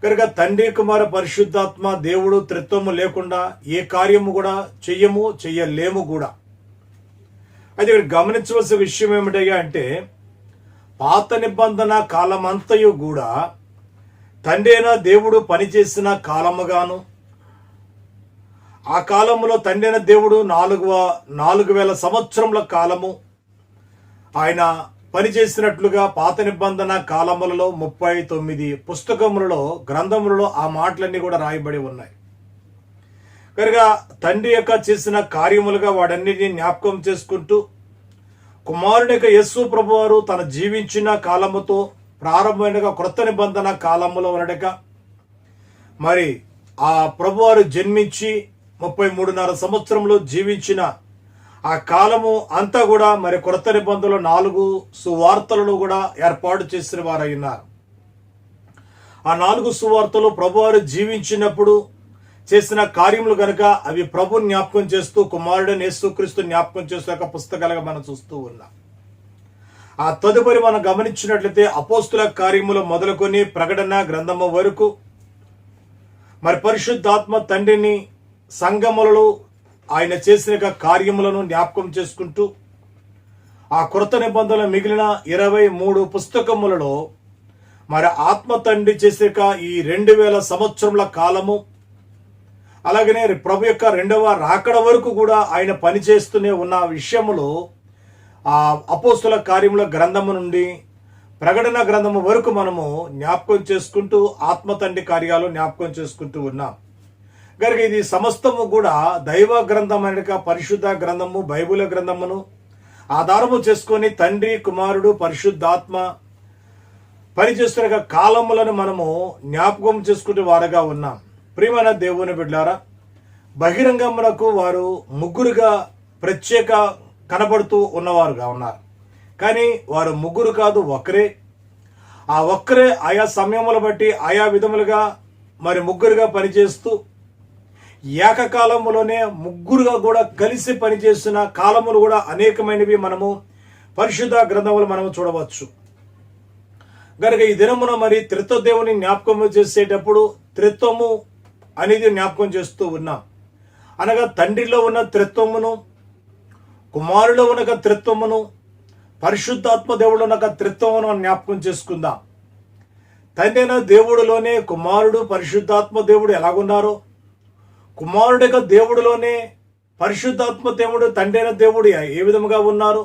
కనుక తండ్రి, కుమార, పరిశుద్ధాత్మ దేవుడు త్రిత్వము లేకుండా ఏ కార్యము కూడా చెయ్యలేము కూడా. అయితే ఇక్కడ గమనించవలసిన విషయం ఏమిటయ్యా అంటే, పాత నిబంధన కాలమంతయు కూడా తండ్రి అయిన దేవుడు పనిచేసిన కాలముగాను, ఆ కాలములో తండ్రి అయిన దేవుడు 4,000 సంవత్సరముల కాలము ఆయన పనిచేసినట్లుగా పాత నిబంధన కాలములలో 39 పుస్తకములలో గ్రంథములలో ఆ మాటలన్నీ కూడా రాయబడి ఉన్నాయి. కనుక తండ్రి యొక్క చేసిన కార్యములుగా వాడన్నిటిని జ్ఞాపకం చేసుకుంటూ కుమారుని యొక్క యేసు ప్రభువారు తన జీవించిన కాలముతో ప్రారంభమైన క్రొత్త నిబంధన కాలములో ఉన్నడక మరి ఆ ప్రభువారు జన్మించి 33.5 సంవత్సరంలో జీవించిన ఆ కాలము అంతా కూడా మరి క్రొత్త నిబంధనలో 4 సువార్తలను కూడా ఏర్పాటు చేసిన వారై ఉన్నారు. ఆ 4 సువార్తలు ప్రభువారు జీవించినప్పుడు చేసిన కార్యములు గనుక అవి ప్రభు జ్ఞాపకం చేస్తూ కుమారుడైన యేసుక్రీస్తు జ్ఞాపకం చేస్తూ పుస్తకాలుగా మనం చూస్తూ ఉన్నాం. ఆ తదుపరి మనం గమనించినట్లయితే అపోస్తుల కార్యములు మొదలుకొని ప్రకటన గ్రంథము వరకు మరి పరిశుద్ధాత్మ తండ్రిని సంఘములలో ఆయన చేసిన కార్యములను జ్ఞాపకం చేసుకుంటూ ఆ క్రొత్త నిబంధనలు మిగిలిన 23 పుస్తకములలో మరి ఆత్మ తండ్రి చేసే ఈ 2000 సంవత్సరముల కాలము అలాగనే ప్రభు యొక్క రెండవ రాకడ వరకు కూడా ఆయన పనిచేస్తూనే ఉన్న విషయములో ఆ అపోస్తుల కార్యముల గ్రంథము నుండి ప్రకటన గ్రంథము వరకు మనము జ్ఞాపకం చేసుకుంటూ ఆత్మ తండ్రి కార్యాలు జ్ఞాపకం చేసుకుంటూ ఉన్నాం. కనుక ఇది సమస్తము కూడా దైవ గ్రంథం అనక పరిశుద్ధ గ్రంథము బైబిల్ గ్రంథమును ఆధారము చేసుకొని తండ్రి కుమారుడు పరిశుద్ధాత్మ పనిచేస్తున్న కాలములను మనము జ్ఞాపకం చేసుకునే వారుగా ఉన్నాం. ప్రియమైన దేవుని బిడ్డలారా, బహిరంగమునకు వారు ముగ్గురుగా ప్రత్యేక కనబడుతూ ఉన్నవారుగా ఉన్నారు. కానీ వారు ముగ్గురు కాదు, ఒక్కరే. ఆ ఒక్కరే ఆయా సమయముల బట్టి ఆయా విధములుగా మరి ముగ్గురుగా పనిచేస్తూ ఏకకాలములోనే ముగ్గురుగా కూడా కలిసి పనిచేస్తున్న కాలములు కూడా అనేకమైనవి మనము పరిశుద్ధ గ్రంథములు మనము చూడవచ్చు. కనుక ఈ దినమున మరి త్రిత్వ దేవుని జ్ఞాపకం చేసేటప్పుడు త్రిత్వము అనేది జ్ఞాపకం చేస్తూ ఉన్నాం. అనగా తండ్రిలో ఉన్న త్రిత్వమును, కుమారులో ఉన్న త్రిత్వమును, పరిశుద్ధాత్మ దేవుడు ఉన్న త్రిత్వమును జ్ఞాపకం చేసుకుందాం. తండ్రి అయిన దేవుడిలోనే కుమారుడు పరిశుద్ధాత్మ దేవుడు ఎలాగున్నారో, కుమారుడు యొక్క దేవుడిలోనే పరిశుద్ధాత్మ దేవుడు తండ్రి అయిన దేవుడు ఏ విధముగా ఉన్నారు,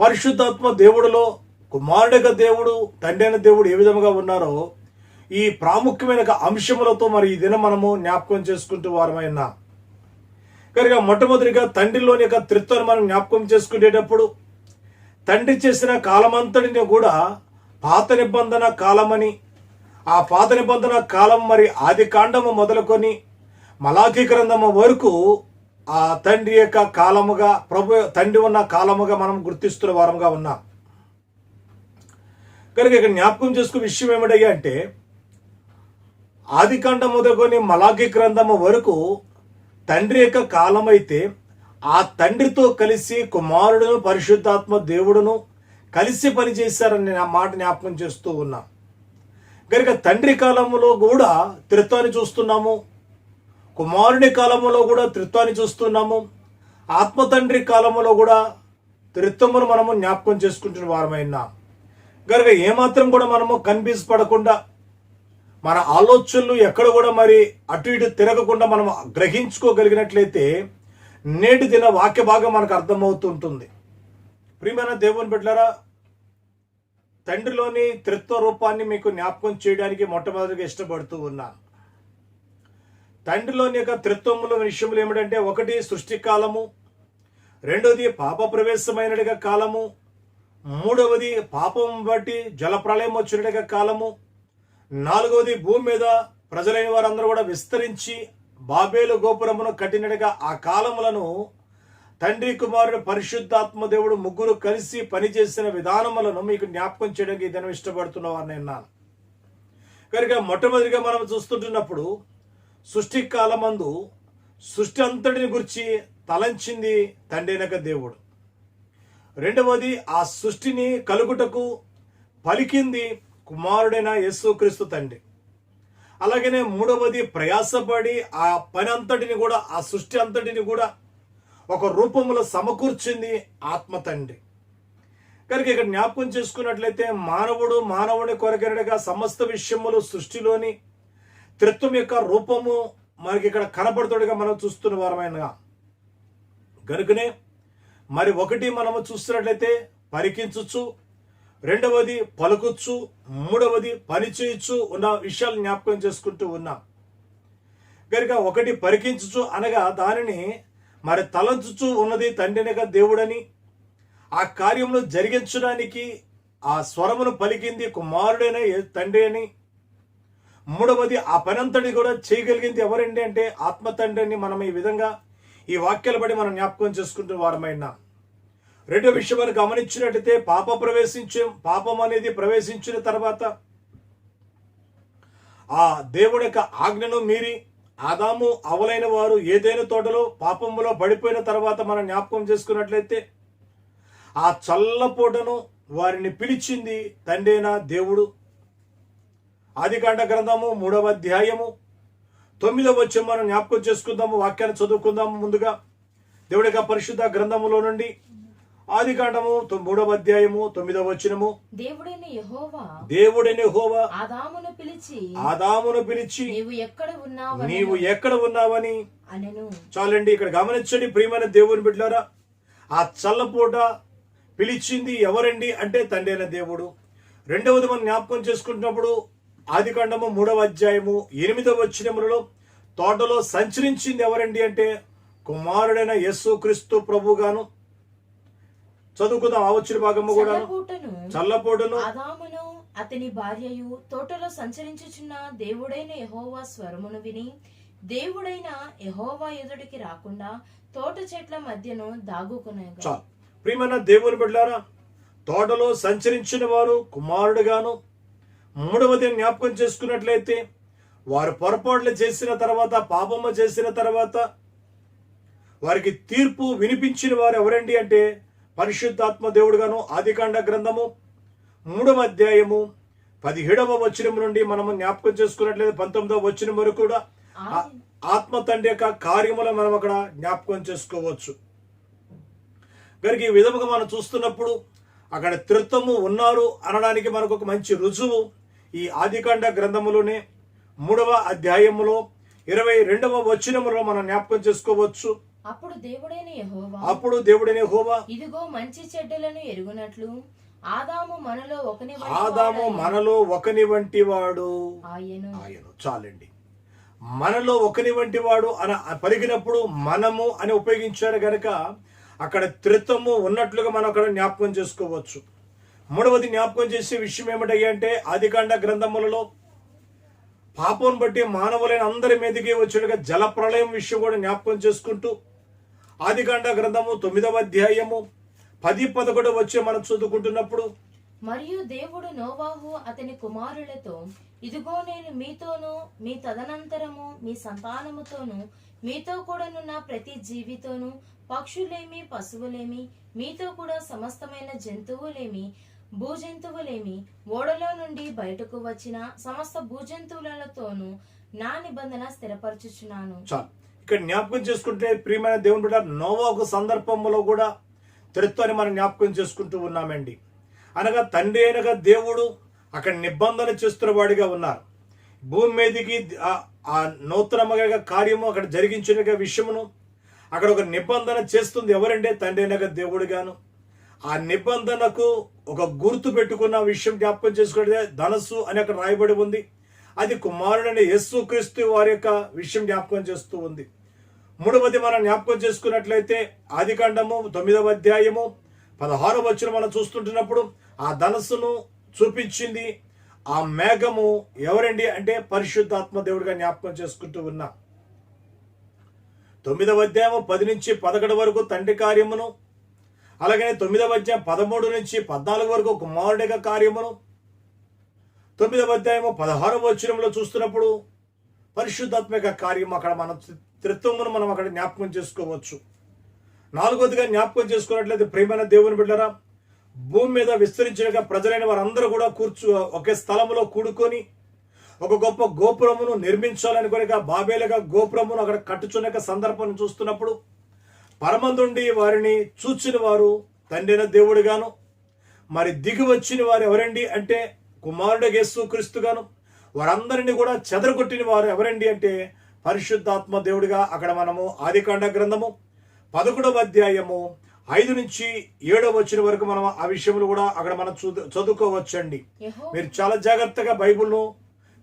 పరిశుద్ధాత్మ దేవుడిలో కుమారుడు యొక్క దేవుడు తండ్రి అయిన దేవుడు ఏ విధముగా ఉన్నారో ఈ ప్రాముఖ్యమైన అంశములతో మరి ఈ దినం మనము జ్ఞాపకం చేసుకుంటూ వారమైనా. కనుక మొట్టమొదటిగా తండ్రిలోని యొక్క త్రిత్వాన్ని మనం జ్ఞాపకం చేసుకునేటప్పుడు తండ్రి చేసిన కాలమంతటిని కూడా పాత నిబంధన కాలమని, ఆ పాత నిబంధన కాలం మరి ఆది కాండము మొదలుకొని మలాఖీ గ్రంథము వరకు ఆ తండ్రి యొక్క కాలముగా ప్రభు తండ్రి ఉన్న కాలముగా మనం గుర్తిస్తున్న వారంగా ఉన్నాం. కనుక ఇక్కడ జ్ఞాపకం చేసుకునే విషయం ఏమిటయ్యా అంటే ఆది కాండం మొదలుకొని మలాఖీ గ్రంథము వరకు తండ్రి యొక్క కాలం అయితే ఆ తండ్రితో కలిసి కుమారుడును పరిశుద్ధాత్మ దేవుడును కలిసి పనిచేశారని నా మాట జ్ఞాపకం చేస్తూ ఉన్నాం. కనుక తండ్రి కాలంలో కూడా త్రిత్వాన్ని చూస్తున్నాము, కుమారుని కాలంలో కూడా త్రిత్వాన్ని చూస్తున్నాము, ఆత్మ తండ్రి కాలంలో కూడా త్రిత్వమును మనము జ్ఞాపకం చేసుకుంటున్న వారమైనా. కనుక ఏమాత్రం కూడా మనము కన్ఫ్యూజ్ పడకుండా మన ఆలోచనలు ఎక్కడ కూడా మరి అటు ఇటు తిరగకుండా మనం గ్రహించుకోగలిగినట్లయితే నేటి దిన వాక్య భాగం మనకు అర్థమవుతుంటుంది. ప్రియమైన దేవుని బిడ్డలారా, తండ్రిలోని త్రిత్వ రూపాన్ని మీకు జ్ఞాపకం చేయడానికి మొట్టమొదటిగా ఇష్టపడుతూ ఉన్నాను. తండ్రిలోని యొక్క త్రిత్వముల విషయములు ఏమిటంటే, ఒకటి సృష్టి కాలము, రెండవది పాప ప్రవేశమైనడిగా కాలము, మూడవది పాపం బట్టి జలప్రళయం వచ్చినట్టుగా కాలము, నాలుగవది భూమి మీద ప్రజలైన వారందరూ కూడా విస్తరించి బాబేలు గోపురమును కట్టినట్టుగా ఆ కాలములను తండ్రి కుమారుడు పరిశుద్ధాత్మ దేవుడు ముగ్గురు కలిసి పనిచేసిన విధానములను మీకు జ్ఞాపకం చేయడానికి ఇదను ఇష్టపడుతున్న వారిని అన్నాను. కనుక మొట్టమొదటిగా మనం చూస్తుంటున్నప్పుడు సృష్టి కాలమందు సృష్టి అంతటిని గురించి తలంచింది తండ్రినక దేవుడు. రెండవది ఆ సృష్టిని కలుగుటకు పలికింది కుమారుడైన యేసుక్రీస్తు తండ్రి. అలాగనే మూడవది ప్రయాసపడి ఆ పని అంతటిని కూడా ఆ సృష్టి అంతటిని కూడా ఒక రూపంలో సమకూర్చింది ఆత్మ తండ్రి. కనుక ఇక్కడ జ్ఞాపకం చేసుకున్నట్లయితే మానవుని కొరకెనడగా సమస్త విషయములు సృష్టిలోని త్రిత్వం యొక్క రూపము మనకి ఇక్కడ కనపడుతుడిగా మనం చూస్తున్న వారమైన గనుకనే మరి ఒకటి మనము చూస్తున్నట్లయితే పరికించచ్చు, రెండవది పలుకుచ్చు, మూడవది పని చేయొచ్చు ఉన్న విషయాలు జ్ఞాపకం చేసుకుంటూ ఉన్నాం. కనుక ఒకటి పరికించచ్చు అనగా దానిని మరి తలంచుచు ఉన్నది తండ్రినగా దేవుడని, ఆ కార్యమును జరిగించడానికి ఆ స్వరమును పలికింది కుమారుడైన తండ్రి అని, మూడవది ఆ పనంతటి కూడా చేయగలిగింది ఎవరండి అంటే ఆత్మ తండ్రి అని మనం ఈ విధంగా ఈ వాక్యాలు బట్టి మనం జ్ఞాపకం చేసుకుంటున్న వారమైనా. రెండో విషయం మనం గమనించినట్టయితే పాపం అనేది ప్రవేశించిన తర్వాత ఆ దేవుడి యొక్క ఆజ్ఞను మీరి ఆదాము అవలైన వారు ఏదైనా తోటలో పాపములో పడిపోయిన తర్వాత మనం జ్ఞాపకం చేసుకున్నట్లయితే ఆ చల్లపూటను వారిని పిలిచింది తండ్రి అయిన దేవుడు. ఆదికాండ గ్రంథము 3వ అధ్యాయము 9వ వచనం మనం జ్ఞాపకం చేసుకుందాము, వాక్యాన్ని చదువుకుందాము. ముందుగా దేవుడి యొక్క పరిశుద్ధ గ్రంథములో నుండి ఆదికాండము 3వ అధ్యాయము 9వ వచనము. దేవుడైన యెహోవా ఆదామును పిలిచి నీవు ఎక్కడ ఉన్నావని అనెను. చాలండి, ఇక్కడ గమనించండి ప్రియమైన దేవుని బిడ్డలారా, ఆ చల్లపూట పిలిచింది ఎవరండి అంటే తండ్రి అయిన దేవుడు. రెండవది మనం జ్ఞాపకం చేసుకుంటున్నప్పుడు ఆదికాండము 3వ అధ్యాయము 8వ వచనములలో తోటలో సంచరించింది ఎవరండి అంటే కుమారుడైన యేసుక్రీస్తు ప్రభుగాను. చదువుకుందాం ఆ వచ్చిన భాగము కూడా. చల్లపూటను ఆదామును అతని భార్యయు తోటలో సంచరించుచున్న దేవుడైన యెహోవా స్వరమును విని దేవుడైన యెహోవా ఎదుటికి రాకుండా తోట చెట్ల మధ్యను దాగుకునేగా. ప్రియమైన దేవుని బిడ్డలారా, తోటలో సంచరించిన వారు కుమారుడుగాను. మూడవది జ్ఞాపకం చేసుకున్నట్లయితే వారు పొరపాట్లు చేసిన తర్వాత, పాపము చేసిన తర్వాత వారికి తీర్పు వినిపించిన వారు ఎవరండి అంటే పరిశుద్ధాత్మ దేవుడుగాను. ఆదికాండ గ్రంథము 3వ అధ్యాయము 17వ వచనం నుండి మనము జ్ఞాపకం చేసుకున్నట్లయితే 19వ వచనం వరకు కూడా ఆత్మ తండ్రి యొక్క కార్యములను మనం అక్కడ జ్ఞాపకం చేసుకోవచ్చు. కనుక ఈ విధముగా మనం చూస్తున్నప్పుడు అక్కడ త్రిత్వము ఉన్నారు అనడానికి మనకు ఒక మంచి రుజువు ఈ ఆదికాండ గ్రంథములోనే 3వ అధ్యాయములో 22వ వచనములో మనం జ్ఞాపకం చేసుకోవచ్చు. అప్పుడు దేవుడైన యెహోవా ఇదిగో మంచి చెడ్డలను ఎరుగునట్లు ఆదాము మనలో ఒకని వంటి వాడు ఆయను. చాలండి, మనలో ఒకని వంటి వాడు అని పలికినప్పుడు మనము అని ఉపయోగించారు గనక అక్కడ త్రిత్వము ఉన్నట్లుగా మనం అక్కడ జ్ఞాపకం చేసుకోవచ్చు. మూడవది జ్ఞాపకం చేసే విషయం ఏమిటయ్యా అంటే ఆదికాండ గ్రంథములలో పాపం బట్టి మానవులైన అందరి మీదకి వచ్చేట్టుగా జల ప్రళయం విషయం కూడా జ్ఞాపకం చేసుకుంటూ ఆదికాండ గ్రంథము 9వ అధ్యాయము 10-11 వచ్చి మనం చదువుకుంటున్నప్పుడు, మరియు దేవుడు నోవాహు అతని కుమారులతో ఇదిగో నేను మీతోను మీ తదనంతరము మీ సంతానముతోను మీతో కూడానున్న ప్రతి జీవితోను పక్షులేమి పశువులేమి మీతో కూడా సమస్తమైన జంతువులేమి భూజంతువులేమి ఓడలో నుండి బయటకు వచ్చిన సమస్త భూజంతువులతోనూ నా నిబంధన స్థిరపరచుచున్నాను. ఇక్కడ జ్ఞాపకం చేసుకుంటే ప్రియమైన దేవుని బిడ్డ, నోవాహు సందర్భంలో కూడా త్రిత్వాన్ని మనం జ్ఞాపకం చేసుకుంటూ ఉన్నామండి. అనగా తండ్రి అయినగా దేవుడు అక్కడ నిబంధన చేస్తున్న వాడిగా ఉన్నారు. భూమి మీదకి ఆ నూతనముగా కార్యము అక్కడ జరిగించిన విషయమును అక్కడ ఒక నిబంధన చేస్తుంది ఎవరంటే తండ్రి అయినగా దేవుడుగాను. ఆ నిబంధనకు ఒక గుర్తు పెట్టుకున్న విషయం జ్ఞాపకం చేసుకుంటే ధనస్సు అని అక్కడ రాయబడి ఉంది. అది కుమారుడైన యేసుక్రీస్తు వారి యొక్క విషయం జ్ఞాపకం చేస్తూ ఉంది. మూడవది మనం జ్ఞాపకం చేసుకున్నట్లయితే ఆదికాండము 9వ అధ్యాయము 16వ వచనం మనం చూస్తుంటున్నప్పుడు ఆ ధనస్సును చూపించింది ఆ మేఘము ఎవరండి అంటే పరిశుద్ధాత్మ దేవుడిగా జ్ఞాపకం చేసుకుంటూ ఉన్నాం. 9వ అధ్యాయము 10 నుంచి 11 వరకు తండ్రి కార్యమును, అలాగే 9వ అధ్యాయం 13 నుంచి 14 వరకు కుమారుడిగా కార్యమును, 9వ అధ్యాయము 16వ వచనంలో చూస్తున్నప్పుడు పరిశుద్ధాత్మక కార్యం అక్కడ మన త్రిత్వమును మనం అక్కడ జ్ఞాపకం చేసుకోవచ్చు. నాలుగవదిగా జ్ఞాపకం చేసుకున్నట్లయితే ప్రియమైన దేవుని బిడ్డలారా, భూమి మీద విస్తరించిన ప్రజలైన వారందరూ కూడా ఒకే స్థలంలో కూడుకొని ఒక గొప్ప గోపురమును నిర్మించాలని కొనక బాబేలుగా గోపురమును అక్కడ కట్టుచున్న సందర్భం చూస్తున్నప్పుడు పరమందుండి వారిని చూచిన వారు తండ్రిన దేవుడుగాను, మరి దిగి వచ్చిన వారు ఎవరండి అంటే కుమారుడు యేసుక్రీస్తుగాను, వారందరినీ కూడా చెదరగొట్టిన వారు ఎవరండి అంటే పరిశుద్ధాత్మ దేవుడిగా అక్కడ మనము ఆదికాండ గ్రంథము 11వ అధ్యాయము 5 నుంచి 7వ వచనం వరకు మనం ఆ విషయములు కూడా అక్కడ మనం చదువుకోవచ్చండి. మీరు చాలా జాగ్రత్తగా బైబిల్ను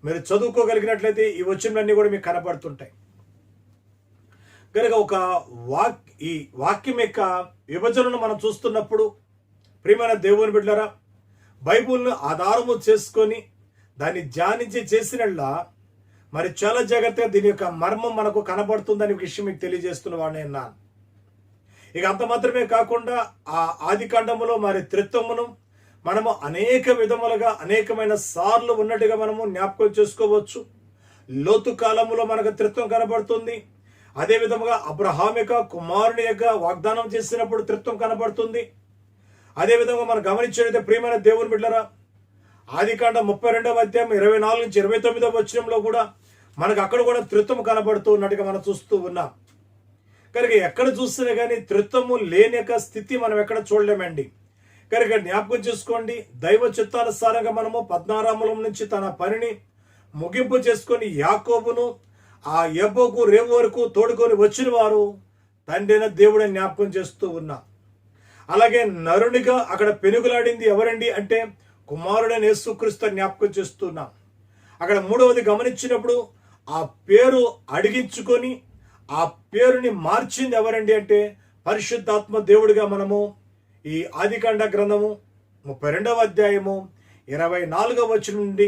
మీరు చదువుకోగలిగినట్లయితే ఈ వచనాలన్నీ కూడా మీకు కనపడుతుంటాయి. కనుక ఈ వాక్యం యొక్క విభజనను మనం చూస్తున్నప్పుడు ప్రియమైన దేవుని బిడ్డలారా, బైబిల్ను ఆధారము చేసుకొని దాన్ని ధ్యానించి చేసినట్లా మరి చాలా జాగ్రత్తగా దీని యొక్క మర్మం మనకు కనబడుతుందని విషయం మీకు తెలియజేస్తున్న వాడిని అన్నాను. ఇక అంత మాత్రమే కాకుండా ఆ ఆది కాండములో మరి త్రిత్వమును మనము అనేక విధములుగా అనేకమైన సార్లు ఉన్నట్టుగా మనము జ్ఞాపకం చేసుకోవచ్చు. లోతు కాలములో మనకు త్రిత్వం కనబడుతుంది. అదే విధముగా అబ్రహాం యొక్క కుమారుని యొక్క వాగ్దానం చేసినప్పుడు త్రిత్వం కనబడుతుంది. అదే విధంగా మనం గమనించేటైతే ప్రియమైన దేవుని బిడ్డలారా, ఆదికాండ 32వ అధ్యాయం 24 నుంచి 29వ వచనంలో కూడా మనకు అక్కడ కూడా త్రిత్వం కనబడుతూ ఉన్నట్టుగా మనం చూస్తూ ఉన్నాం. కనుక ఎక్కడ చూస్తున్నా కానీ త్రిత్వము లేని యొక్క స్థితి మనం ఎక్కడ చూడలేమండి. కనుక జ్ఞాపకం చేసుకోండి, దైవ చిత్తానుసారంగా మనము 16 నుంచి తన పనిని ముగింపు చేసుకొని యాకోబును ఆ యబ్బోకు రేవు వరకు తోడుకొని వచ్చిన వారు తండ్రైన దేవుడిని జ్ఞాపకం చేస్తూ ఉన్నా. అలాగే నరునిగా అక్కడ పెనుగులాడింది ఎవరండి అంటే కుమారుడైన యేసుక్రీస్తు జ్ఞాపకం చేస్తున్నాం. అక్కడ 3వది గమనించినప్పుడు ఆ పేరు అడిగించుకొని ఆ పేరుని మార్చింది ఎవరండి అంటే పరిశుద్ధాత్మ దేవుడిగా మనము ఈ ఆదికాండ గ్రంథము 32వ అధ్యాయము 24వ వచనం నుండి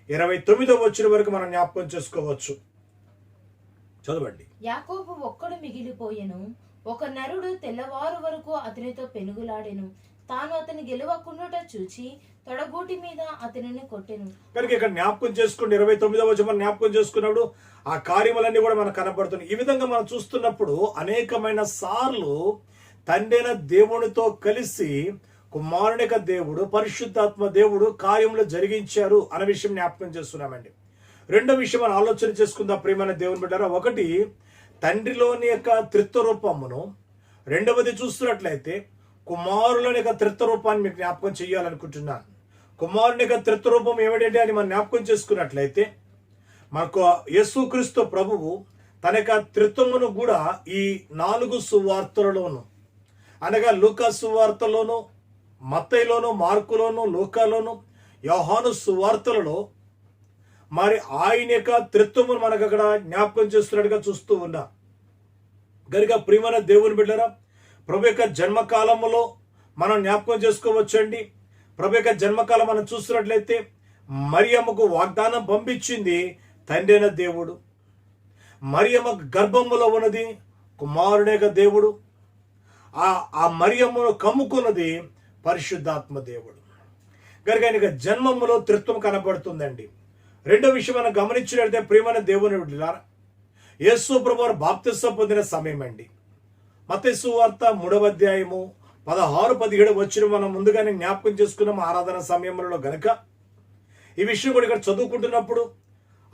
29వ వచనం వరకు మనం జ్ఞాపకం చేసుకోవచ్చు. చదవండి. యాకోబు ఒక్కడు మిగిలిపోయెను, ఒక నరుడు తెల్లవారు వరకు అతనితో పెనుగులాడెను, తాను అతని గెలవకుండుట చూచి తొడగూటి మీద అతనిని కొట్టెను. కనుక ఇక్కడ జ్ఞాపకం చేసుకుని 29వ వచనం జ్ఞాపకం చేసుకున్నప్పుడు ఆ కార్యములన్నీ కూడా మనకు కనబడుతున్నాయి. ఈ విధంగా మనం చూస్తున్నప్పుడు అనేకమైన సార్లు తండ్రైన దేవునితో కలిసి కుమారునిక దేవుడు పరిశుద్ధాత్మ దేవుడు కార్యములు జరిగించారు అనే విషయం జ్ఞాపకం చేస్తున్నామండి. రెండో విషయం మనం ఆలోచన చేసుకుందాం ప్రియమైన దేవుని బిడ్డలారా. ఒకటి తండ్రిలోని యొక్క త్రిత్వ రూపమును, రెండవది చూస్తున్నట్లయితే కుమారులోని యొక్క త్రిత్వ రూపాన్ని మీకు జ్ఞాపకం చేయాలనుకుంటున్నాను. కుమారుని యొక్క త్రిత్వ రూపం ఏమిటంటే అని మనం జ్ఞాపకం చేసుకున్నట్లయితే మనకు యేసుక్రీస్తు ప్రభువు తన యొక్క త్రిత్వమును కూడా ఈ 4 సువార్తలలోను అనగా లూకా సువార్తలోను, మత్తయిలోను, మార్కులోను, లూకాలోను, యోహాను సువార్తలలో మరి ఆయన యొక్క త్రిత్వమును మనకు అక్కడ జ్ఞాపకం చేస్తున్నట్టుగా చూస్తూ ఉన్నా. కనుక ప్రియమైన దేవుని బిడ్డరా, ప్రభు యొక్క జన్మకాలములో మనం జ్ఞాపకం చేసుకోవచ్చండి. ప్రభు యొక్క జన్మకాలం మనం చూస్తున్నట్లయితే మరియమ్మకు వాగ్దానం పంపించింది తండ్రైన దేవుడు. మరియమ్మ గర్భములో ఉన్నది కుమారుని యొక్క దేవుడు. ఆ మరియమ్మను కమ్ముకున్నది పరిశుద్ధాత్మ దేవుడు. కనుక ఆయన జన్మములో త్రిత్వం కనబడుతుందండి. రెండో విషయం మనం గమనించినట్లయితే ప్రియమైన దేవుని బిడ్డలారా, యేసు ప్రభువు బాప్తిసం పొందిన సమయం అండి. మత్తయి సువార్త 3వ అధ్యాయము 16-17 వచనం మనం ముందుగానే జ్ఞాపకం చేసుకున్నాం ఆరాధన సమయంలో. గనుక ఈ విషయం కూడా ఇక్కడ చదువుకుంటున్నప్పుడు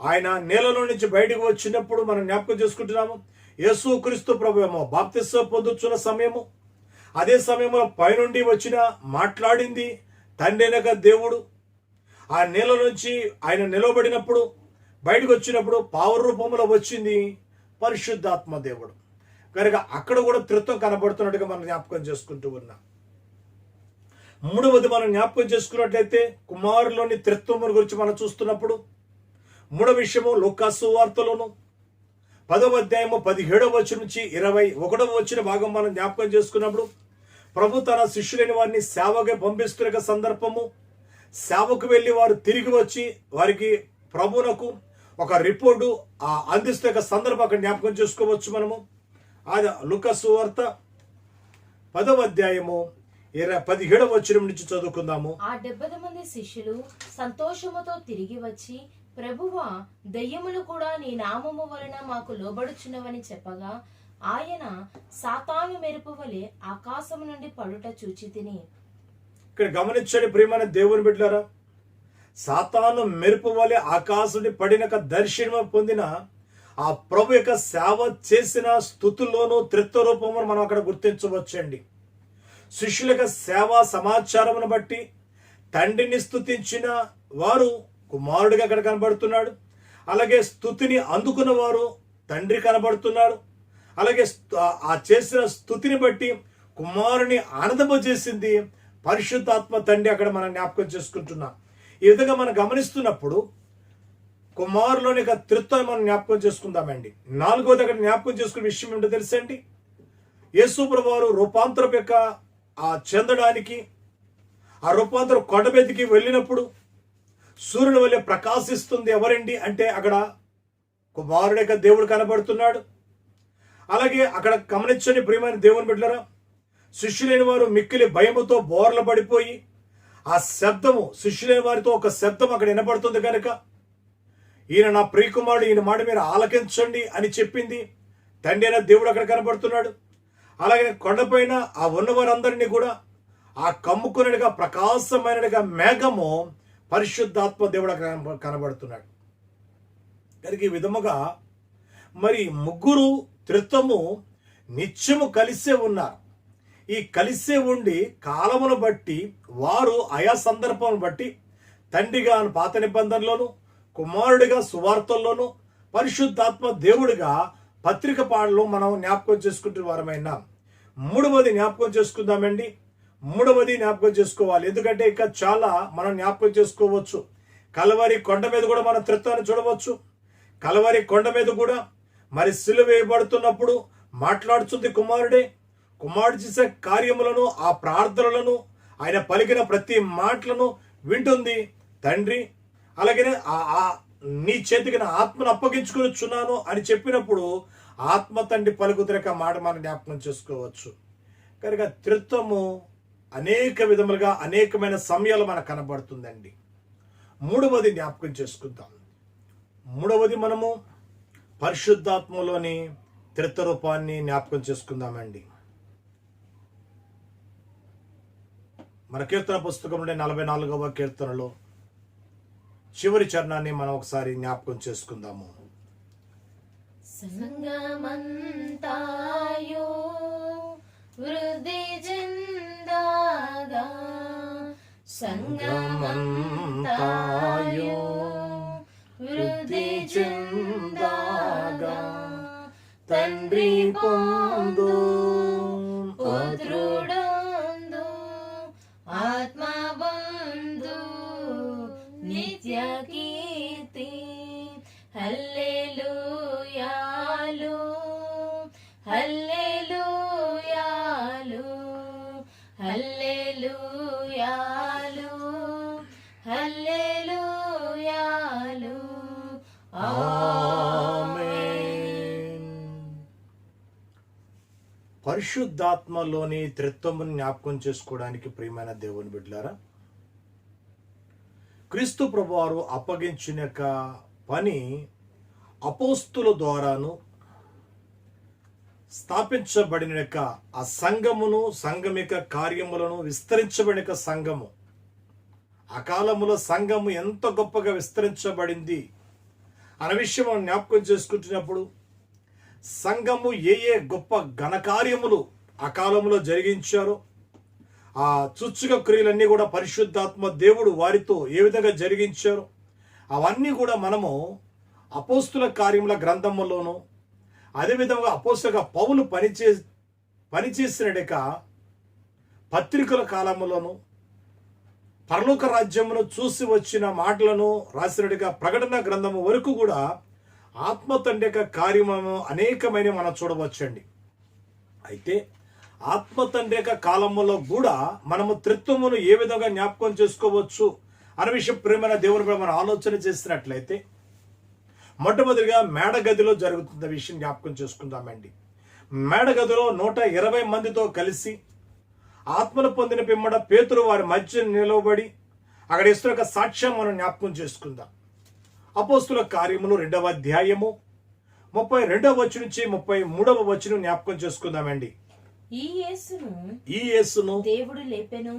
ఆయన నేలలో నుంచి బయటకు వచ్చినప్పుడు మనం జ్ఞాపకం చేసుకుంటున్నాము. యేసుక్రీస్తు ప్రభువు బాప్తిసం పొందుతున్న సమయము, అదే సమయంలో పైనుండి వచ్చిన మాట్లాడింది తండ్రైన దేవుడు. ఆ నేల నుంచి ఆయన నిలబడినప్పుడు బయటకు వచ్చినప్పుడు పావుర రూపంలో వచ్చింది పరిశుద్ధాత్మ దేవుడు. కనుక అక్కడ కూడా త్రిత్వం కనబడుతున్నట్టుగా మనం జ్ఞాపకం చేసుకుంటూ ఉన్నాం. 3వది మనం జ్ఞాపకం చేసుకున్నట్లయితే కుమారులోని త్రిత్వము గురించి మనం చూస్తున్నప్పుడు 3వ విషయము లూకా సువార్తలోను 10వ అధ్యాయము 17వ వచనం నుంచి 21వ వచన భాగం మనం జ్ఞాపకం చేసుకున్నప్పుడు ప్రభు తన శిష్యులైన వారిని సేవగా పంపిస్తున్న సందర్భము, సేవకు వెళ్ళి వారు తిరిగి వచ్చి వారికి ప్రభువునకు ఒక రిపోర్టు అందిస్తున్న సందర్భం అక్కడ జ్ఞాపకం చేసుకోవచ్చు మనము. అది లూకా సువార్త 10వ అధ్యాయము 17వ వచనం నుంచి చదువుకుందాము. ఆ 70 మంది శిష్యులు సంతోషముతో తిరిగి వచ్చి, ప్రభువా, దయ్యములు కూడా నీ నామము వలన మాకు లోబడుచున్నవని చెప్పగా ఆయన సాతాను మెరుపు వలె ఆకాశము నుండి పడుట చూచి తిని. ఇక్కడ గమనించండి ప్రియమైన దేవుని బిడ్డలారా, సాతాను మెరుపు వలె ఆకాశం పడిన దర్శనం పొందిన ఆ ప్రభు యొక్క సేవ చేసిన స్థుతుల్లోనూ త్రిత్వ రూపమును మనం అక్కడ గుర్తించవచ్చండి. శిష్యుల యొక్క సేవా సమాచారమును బట్టి తండ్రిని స్తుతించిన వారు కుమారుడిగా అక్కడ కనబడుతున్నాడు. అలాగే స్తుతిని అందుకున్న వారు తండ్రి కనబడుతున్నాడు. అలాగే ఆ చేసిన స్తుతిని బట్టి కుమారుని ఆనందింపజేసింది పరిశుద్ధాత్మ తండ్రి. అక్కడ మనం జ్ఞాపకం చేసుకుంటున్నాం. ఈ విధంగా మనం గమనిస్తున్నప్పుడు కుమారులోని యొక్క త్రిత్వాన్ని మనం జ్ఞాపకం చేసుకుందామండి. నాలుగోది అక్కడ జ్ఞాపకం చేసుకునే విషయం ఏంటో తెలుసండి, యేసు ప్రభువారు రూపాంతరం యొక్క చెందడానికి ఆ రూపాంతరం కొండమీదకి వెళ్ళినప్పుడు సూర్యుని వల్లే ప్రకాశిస్తుంది ఎవరండి అంటే అక్కడ కుమారుడు యొక్క దేవుడు కనబడుతున్నాడు. అలాగే అక్కడ గమనించని ప్రియమైన దేవుని బిడ్డలారా, శిష్యులైన వారు మిక్కిలి భయముతో బోర్ల పడిపోయి ఆ శబ్దము శిష్యులైన వారితో ఒక శబ్దం అక్కడ వినపడుతుంది కనుక ఈయన నా ప్రియకుమారుడు, ఈయన మాట మీరు ఆలకించండి అని చెప్పింది తండ్రి అయిన దేవుడు అక్కడ కనబడుతున్నాడు. అలాగే కొండపైన ఆ ఉన్నవారందరినీ కూడా ఆ కమ్ముకున్నట్టుగా ప్రకాశమైనట్టుగా మేఘము పరిశుద్ధాత్మ దేవుడు అక్కడ కనబడుతున్నాడు. కనుక ఈ విధముగా మరి ముగ్గురు త్రిత్వము నిత్యము కలిసే ఉన్నారు. ఈ కలిసే ఉండి కాలమును బట్టి వారు ఆయా సందర్భాలను బట్టి తండ్రిగా పాత నిబంధనలోను, కుమారుడిగా సువార్తల్లోను, పరిశుద్ధాత్మ దేవుడిగా పత్రిక పాటలో మనం జ్ఞాపకం చేసుకుంటున్న వారమైనా. మూడవది జ్ఞాపకం చేసుకుందామండి. మూడవది జ్ఞాపకం చేసుకోవాలి, ఎందుకంటే ఇక చాలా మనం జ్ఞాపకం చేసుకోవచ్చు. కలవరి కొండ మీద కూడా మనం త్రిత్వాన్ని చూడవచ్చు. కలవరి కొండ మీద కూడా మరి సిలువ వేయబడుతున్నప్పుడు మాట్లాడుతుంది కుమారుడే. కుమారుడు చేసే కార్యములను, ఆ ప్రార్థనలను, ఆయన పలికిన ప్రతి మాటలను వింటుంది తండ్రి. అలాగే నీ చేతికి నా ఆత్మను అప్పగించుకునిచున్నాను అని చెప్పినప్పుడు ఆత్మ తండ్రి పలుకుతున్న మాట మనం జ్ఞాపకం చేసుకోవచ్చు. కనుక త్రిత్వము అనేక విధములుగా అనేకమైన సమయాలు మనకు కనబడుతుందండి. మూడవది జ్ఞాపకం చేసుకుందాం. మూడవది మనము పరిశుద్ధాత్మలోని త్రిత్వ రూపాన్ని జ్ఞాపకం చేసుకుందామండి. మన కీర్తన పుస్తకంలో 44వ కీర్తనలో చివరి చరణాన్ని మనం ఒకసారి జ్ఞాపకం చేసుకుందాము. సంగమంతాయో వృద్ధి చెందాగా, సంగమంతాయో వృద్ధి చెందాగా, తండ్రి పొందు పుత్రుడందు ఆత్మబంధు నిత్య కీర్తి. హల్లెలూయాలు హల్లెలూయాలు హల్లెలూయాలు హల్లెలూయాలు. ఆమేన్. పరిశుద్ధాత్మలోని త్రిత్వమును జ్ఞాపకం చేసుకోవడానికి ప్రియమైన దేవుని బిడ్డలారా, క్రీస్తు ప్రభువారు అప్పగించిన పని అపోస్తుల ద్వారాను స్థాపించబడిన ఆ సంఘమును, సంఘమిక కార్యములను విస్తరించబడిన సంఘము, ఆ కాలములో సంఘము ఎంత గొప్పగా విస్తరించబడింది అనే విషయం మనం జ్ఞాపకం చేసుకుంటున్నప్పుడు సంఘము ఏ ఏ గొప్ప ఘనకార్యములు ఆ కాలంలో జరిగించారో, ఆ చుచ్చుక క్రియలన్నీ కూడా పరిశుద్ధాత్మ దేవుడు వారితో ఏ విధంగా జరిగించారో అవన్నీ కూడా మనము అపోస్తుల కార్యముల గ్రంథములోను, అదేవిధంగా అపోస్తుల పౌలు పనిచేసినక పత్రికల కాలములోను, పరలోక రాజ్యమును చూసి వచ్చిన మాటలను రాసినట్టుగా ప్రకటన గ్రంథము వరకు కూడా ఆత్మ తండ్రి యొక్క కార్యము అనేకమైన మనం చూడవచ్చండి. అయితే ఆత్మ తండ్రి యొక్క కాలంలో కూడా మనము త్రిత్వమును ఏ విధంగా జ్ఞాపకం చేసుకోవచ్చు అనే విషయం ప్రియమైన దేవుని మనం ఆలోచన చేసినట్లయితే మొట్టమొదటిగా మేడగదిలో జరుగుతున్న విషయం జ్ఞాపకం చేసుకుందామండి. మేడగదిలో 120 మందితో కలిసి ఆత్మను పొందిన పిమ్మట పేతురు వారి మధ్య నిలవబడి అక్కడ ఇస్తున్న సాక్ష్యం మనం జ్ఞాపకం చేసుకుందాం. అపోస్తుల కార్యములు 2వ అధ్యాయము 32వ వచనం నుంచి 33వ వచనం జ్ఞాపకం చేసుకుందామండి. ఈ యేసును దేవుడు లేపెను.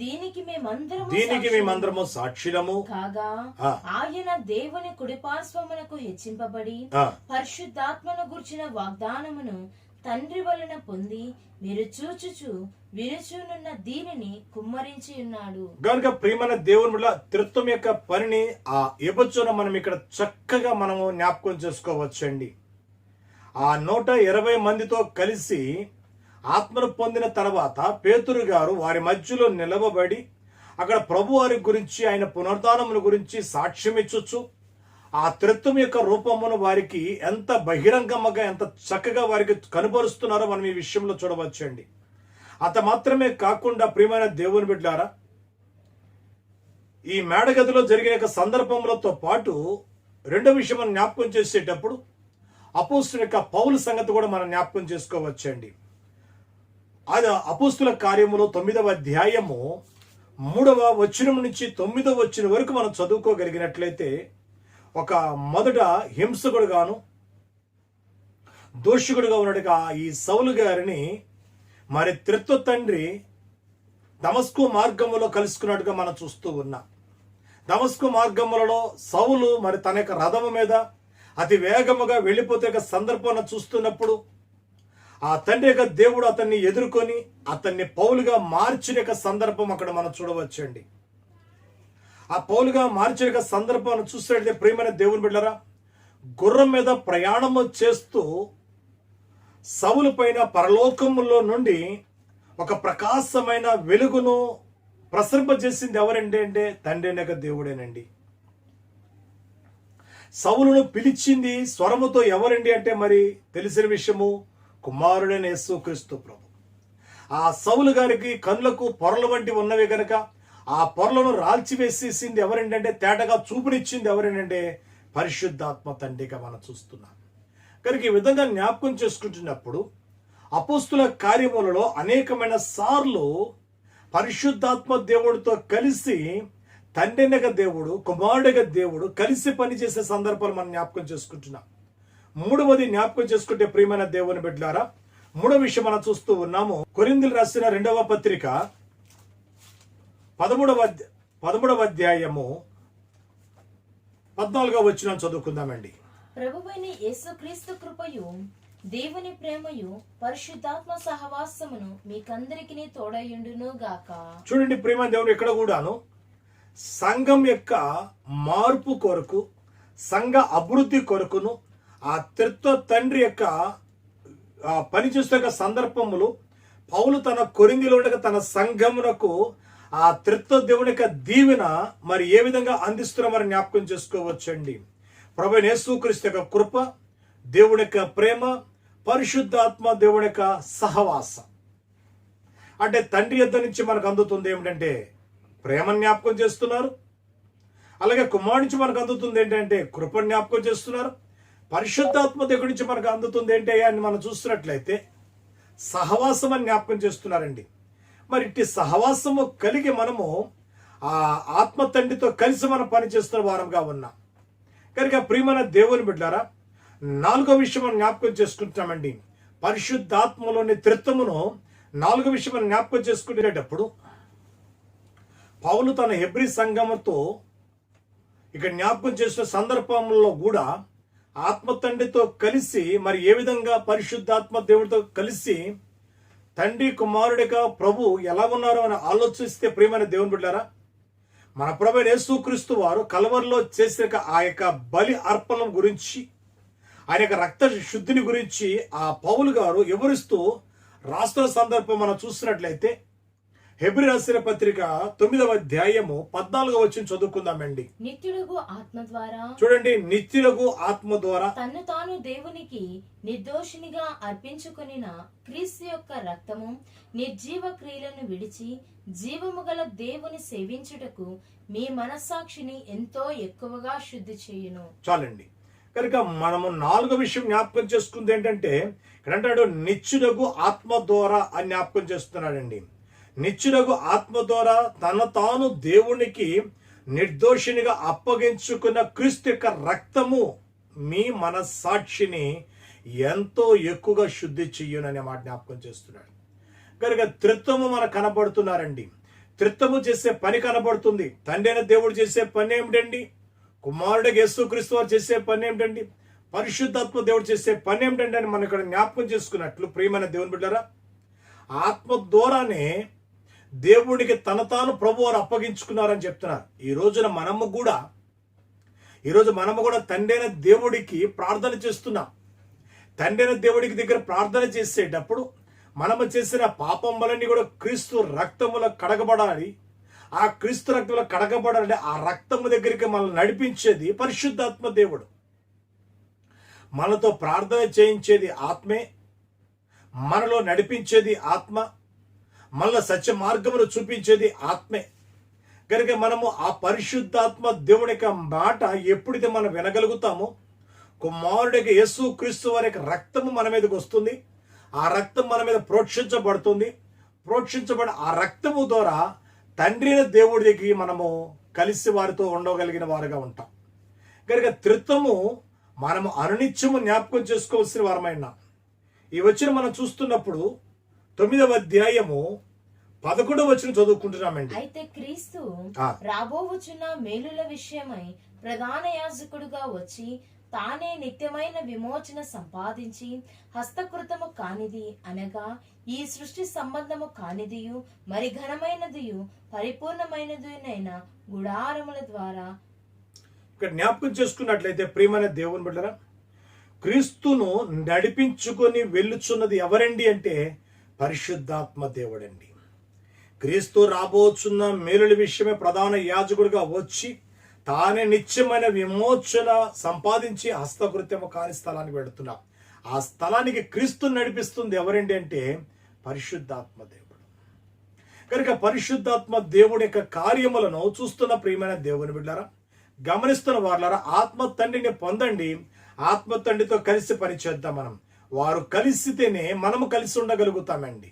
దీనికి మేమందరము సాక్షులము కాగా ఆయన దేవుని కుడిపార్శ్వమునకు హెచ్చింపబడి పరిశుద్ధాత్మను గుర్చిన వాగ్దానమును తండ్రి వలన పొంది మీరు చూచుచు విరుచునున్న దీనిని కుమ్మరించి ఉన్నాడు. కనుక ప్రియమైన దేవుని బిడ్డ, త్రిత్వం యొక్క పనిని ఆ ఎబుచ్చున మనం ఇక్కడ చక్కగా మనము జ్ఞాపకం చేసుకోవచ్చండి. ఆ 120 మందితో కలిసి ఆత్మను పొందిన తర్వాత పేతురు గారు వారి మధ్యలో నిలవబడి అక్కడ ప్రభు వారి గురించి, ఆయన పునరుద్ధానముల గురించి సాక్ష్యం ఇచ్చొచ్చు. ఆ త్రిత్వం యొక్క రూపమును వారికి ఎంత బహిరంగంగా, ఎంత చక్కగా వారికి కనబరుస్తున్నారో మనం ఈ విషయంలో చూడవచ్చండి. అంత మాత్రమే కాకుండా ప్రియమైన దేవుని బిడ్డలారా, ఈ మేడగదిలో జరిగిన సందర్భములతో పాటు రెండో విషయం మనం జ్ఞాపకం చేసేటప్పుడు అపోస్తుల యొక్క పౌలు సంగతి కూడా మనం జ్ఞాపకం చేసుకోవచ్చండి. అది అపోస్తుల కార్యములో 9వ అధ్యాయము 3వ వచనం నుంచి 9వ వచనం వరకు మనం చదువుకోగలిగినట్లయితే ఒక మొదట హింసకుడుగాను దోషకుడుగా ఉన్నట్టుగా ఈ సౌలు గారిని మరి త్రిత్వ తండ్రి దమస్కు మార్గములో కలుసుకున్నట్టుగా మనం చూస్తూ ఉన్నాం. దమస్కు మార్గములలో సౌలు మరి తన యొక్క రథము మీద అతి వేగముగా వెళ్ళిపోతే సందర్భాన్ని చూస్తున్నప్పుడు ఆ తండ్రి యొక్క దేవుడు అతన్ని ఎదుర్కొని అతన్ని పౌలుగా మార్చిన సందర్భం అక్కడ మనం చూడవచ్చండి. ఆ పౌలుగా మార్చిన సందర్భాన్ని చూసినట్లయితే ప్రియమైన దేవుని బిడ్డలారా, గుర్రం మీద ప్రయాణము చేస్తూ సౌలు పైన పరలోకములో నుండి ఒక ప్రకాశమైన వెలుగును ప్రసరింపజేసింది ఎవరండి అంటే తండ్రి యొక్క దేవుడేనండి. సౌలును పిలిచింది స్వరముతో ఎవరండి అంటే మరి తెలిసిన విషయము కుమారుడైన యేసుక్రీస్తు ప్రభు. ఆ సౌలు గారికి కళ్ళకు పొరల వంటి ఉన్నవి కనుక ఆ పొరలను రాల్చివేసేసింది ఎవరండి అంటే, తేటగా చూపునిచ్చింది ఎవరంటే పరిశుద్ధాత్మ తండ్రిగా మనం చూస్తున్నాం. కనుక ఈ విధంగా జ్ఞాపకం చేసుకుంటున్నప్పుడు అపోస్తుల కార్యములలో అనేకమైన సార్లు పరిశుద్ధాత్మ దేవుడితో కలిసి తండ్రినగ దేవుడు, కుమారుడిగా దేవుడు కలిసి పనిచేసే సందర్భాలు మనం జ్ఞాపకం చేసుకుంటున్నాం. మూడవది జ్ఞాపకం చేసుకుంటే ప్రియమైన దేవుని బిడ్డలారా, మూడవ విషయం మనం చూస్తూ ఉన్నాము. కొరింథీయులకు రాసిన 2వ పత్రిక 13వ అధ్యాయము 14వ వచనం చదువుకుందామండి. ప్రభువైన యేసుక్రీస్తు కృపయు దేవుని ప్రేమయు పరిశుద్ధాత్మ సహవాసమును మీకందరికీ తోడయుండును గాక. చూడండి ప్రియమైన దేవుడు, ఇక్కడ కూడాను సంఘం యొక్క మార్పు కొరకు, సంఘ అభివృద్ధి కొరకును ఆ త్రిత్వ తండ్రి యొక్క పనిచేస్తున్న సందర్భములు పౌలు తన కొరింథీలో ఉండగా తన సంఘమునకు ఆ త్రిత్వ దేవుని యొక్క దీవెన మరి ఏ విధంగా అందిస్తున్నామని జ్ఞాపకం చేసుకోవచ్చండి. ప్రభువైన యేసుక్రీస్తు యొక్క కృప, దేవుని యొక్క ప్రేమ, పరిశుద్ధాత్మ దేవుని యొక్క సహవాసం, అంటే తండ్రి యొద్ద నుంచి మనకు అందుతుంది ఏమిటంటే ప్రేమ జ్ఞాపకం చేస్తున్నారు. అలాగే కుమారుడి నుంచి మనకు అందుతుంది ఏంటంటే కృప జ్ఞాపకం చేస్తున్నారు. పరిశుద్ధాత్మ దగ్గర నుంచి మనకు అందుతుంది ఏంటి అని మనం చూస్తున్నట్లయితే సహవాసం అని జ్ఞాపకం చేస్తున్నారండి. మరి ఇట్టి సహవాసము కలిగి మనము ఆ ఆత్మ తండ్రితో కలిసి మనం పనిచేస్తున్న వారంగా ఉన్నాం. కనుక ప్రియమైన దేవుని బిడ్డలారా, 4వ విషయం మనం జ్ఞాపకం చేసుకుంటున్నామండి. పరిశుద్ధాత్మలోని త్రిత్వమును 4వ విషయం మనం జ్ఞాపకం చేసుకునేటప్పుడు పౌలు తన హెబ్రీ సంఘముతో ఇక్కడ జ్ఞాపకం చేసిన సందర్భంలో కూడా ఆత్మ తండ్రితో కలిసి మరి ఏ విధంగా పరిశుద్ధాత్మ దేవుడితో కలిసి తండ్రి కుమారుడిగా ప్రభు ఎలా ఉన్నారో అని ఆలోచిస్తే ప్రియమైన దేవుని బిడ్డారా, మన ప్రభు యేసుక్రీస్తు వారు కల్వరిలో చేసిన ఆ యొక్క బలి అర్పణం గురించి, ఆయన యొక్క రక్త శుద్ధిని గురించి ఆ పౌలు గారు వివరిస్తూ రాస్తున్న సందర్భం మనం చూసినట్లయితే హెబ్రీ రాసిన పత్రిక 9వ అధ్యాయము 14వ వచనం చదువుకుందామండి. నిత్యుడగు ఆత్మ ద్వారా, చూడండి, నిత్యుడగు ఆత్మ ద్వారా తన్ను తాను దేవునికి నిర్దోషినిగా అర్పించుకొనిన క్రీస్తు యొక్క రక్తము నిర్జీవ క్రియలను విడిచి జీవము గల దేవుని సేవించుటకు మీ మనస్సాక్షిని ఎంతో ఎక్కువగా శుద్ధి చేయును. చాలండి. కనుక మనము 4వ విషయం జ్ఞాపకం చేసుకుంది ఏంటంటే, ఇక్కడ అంటాడు నిత్యుడగు ఆత్మ ద్వారా అని జ్ఞాపకం చేస్తున్నాడండి. నిత్యుడగు ఆత్మ ద్వారా తన తాను దేవునికి నిర్దోషినిగా అప్పగించుకున్న క్రీస్తు యొక్క రక్తము మీ మనస్సాక్షిని ఎంతో ఎక్కువగా శుద్ధి చెయ్యుననే మాట జ్ఞాపకం చేస్తున్నాడు. కనుక త్రిత్వము మనకు కనబడుతున్నారండి. త్రిత్వము చేసే పని కనబడుతుంది. తండ్రి అయిన దేవుడు చేసే పని ఏమిటండి? కుమారుడు యేసుక్రీస్తు వారు చేసే పని ఏమిటండి? పరిశుద్ధాత్మ దేవుడు చేసే పని ఏమిటంటే అని మనం ఇక్కడ జ్ఞాపకం చేసుకున్నట్లు ప్రియమైన దేవుని బిడ్డరా, ఆత్మ ద్వారానే దేవుడికి తన తాను ప్రభు వారు అప్పగించుకున్నారని చెప్తున్నారు. ఈరోజు మనము కూడా తండ్రి అయిన దేవుడికి ప్రార్థన చేస్తున్నాం. తండ్రి అయిన దేవుడికి దగ్గర ప్రార్థన చేసేటప్పుడు మనము చేసిన పాపములన్నీ కూడా క్రీస్తు రక్తములో కడగబడాలి. ఆ క్రీస్తు రక్తంలో కడగబడాలంటే ఆ రక్తము దగ్గరికి మనల్ని నడిపించేది పరిశుద్ధాత్మ దేవుడు. మనతో ప్రార్థన చేయించేది ఆత్మే, మనలో నడిపించేది ఆత్మ, మనలో సత్య మార్గమును చూపించేది ఆత్మే. కనుక మనము ఆ పరిశుద్ధాత్మ దేవుని యొక్క మాట ఎప్పుడైతే మనం వినగలుగుతామో, కుమారుడికి యేసు క్రీస్తు వారి యొక్క రక్తము మన మీదకి వస్తుంది. ఆ రక్తం మన మీద ప్రోక్షించబడి ఆ రక్తము ద్వారా తండ్రి అయిన దేవుడి దగ్గరికి మనము కలిసి వారితో ఉండగలిగిన వారుగా ఉంటాం. కనుక త్రిత్వము మనము అనునిత్యము జ్ఞాపకం చేసుకోవాల్సిన వారమైన ఈ వచ్చిన మనం చూస్తున్నప్పుడు 9వ అధ్యాయము 11వ వచనం చదువుకుంటున్నామండి. అయితే క్రీస్తు రాబోవచ్చున్న మేలుల విషయమై ప్రధాన యాజకుడుగా వచ్చి తానే నిత్యమైన విమోచన సంపాదించి హస్తకృతము కానిది అనగా ఈ సృష్టి సంబంధము కానిదియు మరి ఘనమైనదియు పరిపూర్ణమైనదినైన గుడారముల ద్వారా. ఇక్కడ జ్ఞాపకం చేసుకున్నట్లయితే ప్రియమైన దేవుని బిడ్డరా, క్రీస్తును నడిపించుకొని వెళ్ళుచున్నది ఎవరండి అంటే పరిశుద్ధాత్మ దేవుడండి. క్రీస్తు రాబోచున్న మేలుల విషయమే ప్రధాన యాజకుడిగా వచ్చి తానే నిత్యమైన విమోచన సంపాదించి హస్తకృత్యము కాని స్థలానికి వెళుతున్నాం. ఆ స్థలానికి క్రీస్తుని నడిపిస్తుంది ఎవరండి అంటే పరిశుద్ధాత్మ దేవుడు. కనుక పరిశుద్ధాత్మ దేవుడి యొక్క కార్యములను చూస్తున్న ప్రియమైన దేవుని బిడ్డలారా, గమనిస్తున్న వారులారా, ఆత్మ తండ్రిని పొందండి. ఆత్మ తండ్రితో కలిసి పనిచేద్దాం. వారు కలిసితేనే మనము కలిసి ఉండగలుగుతామండి.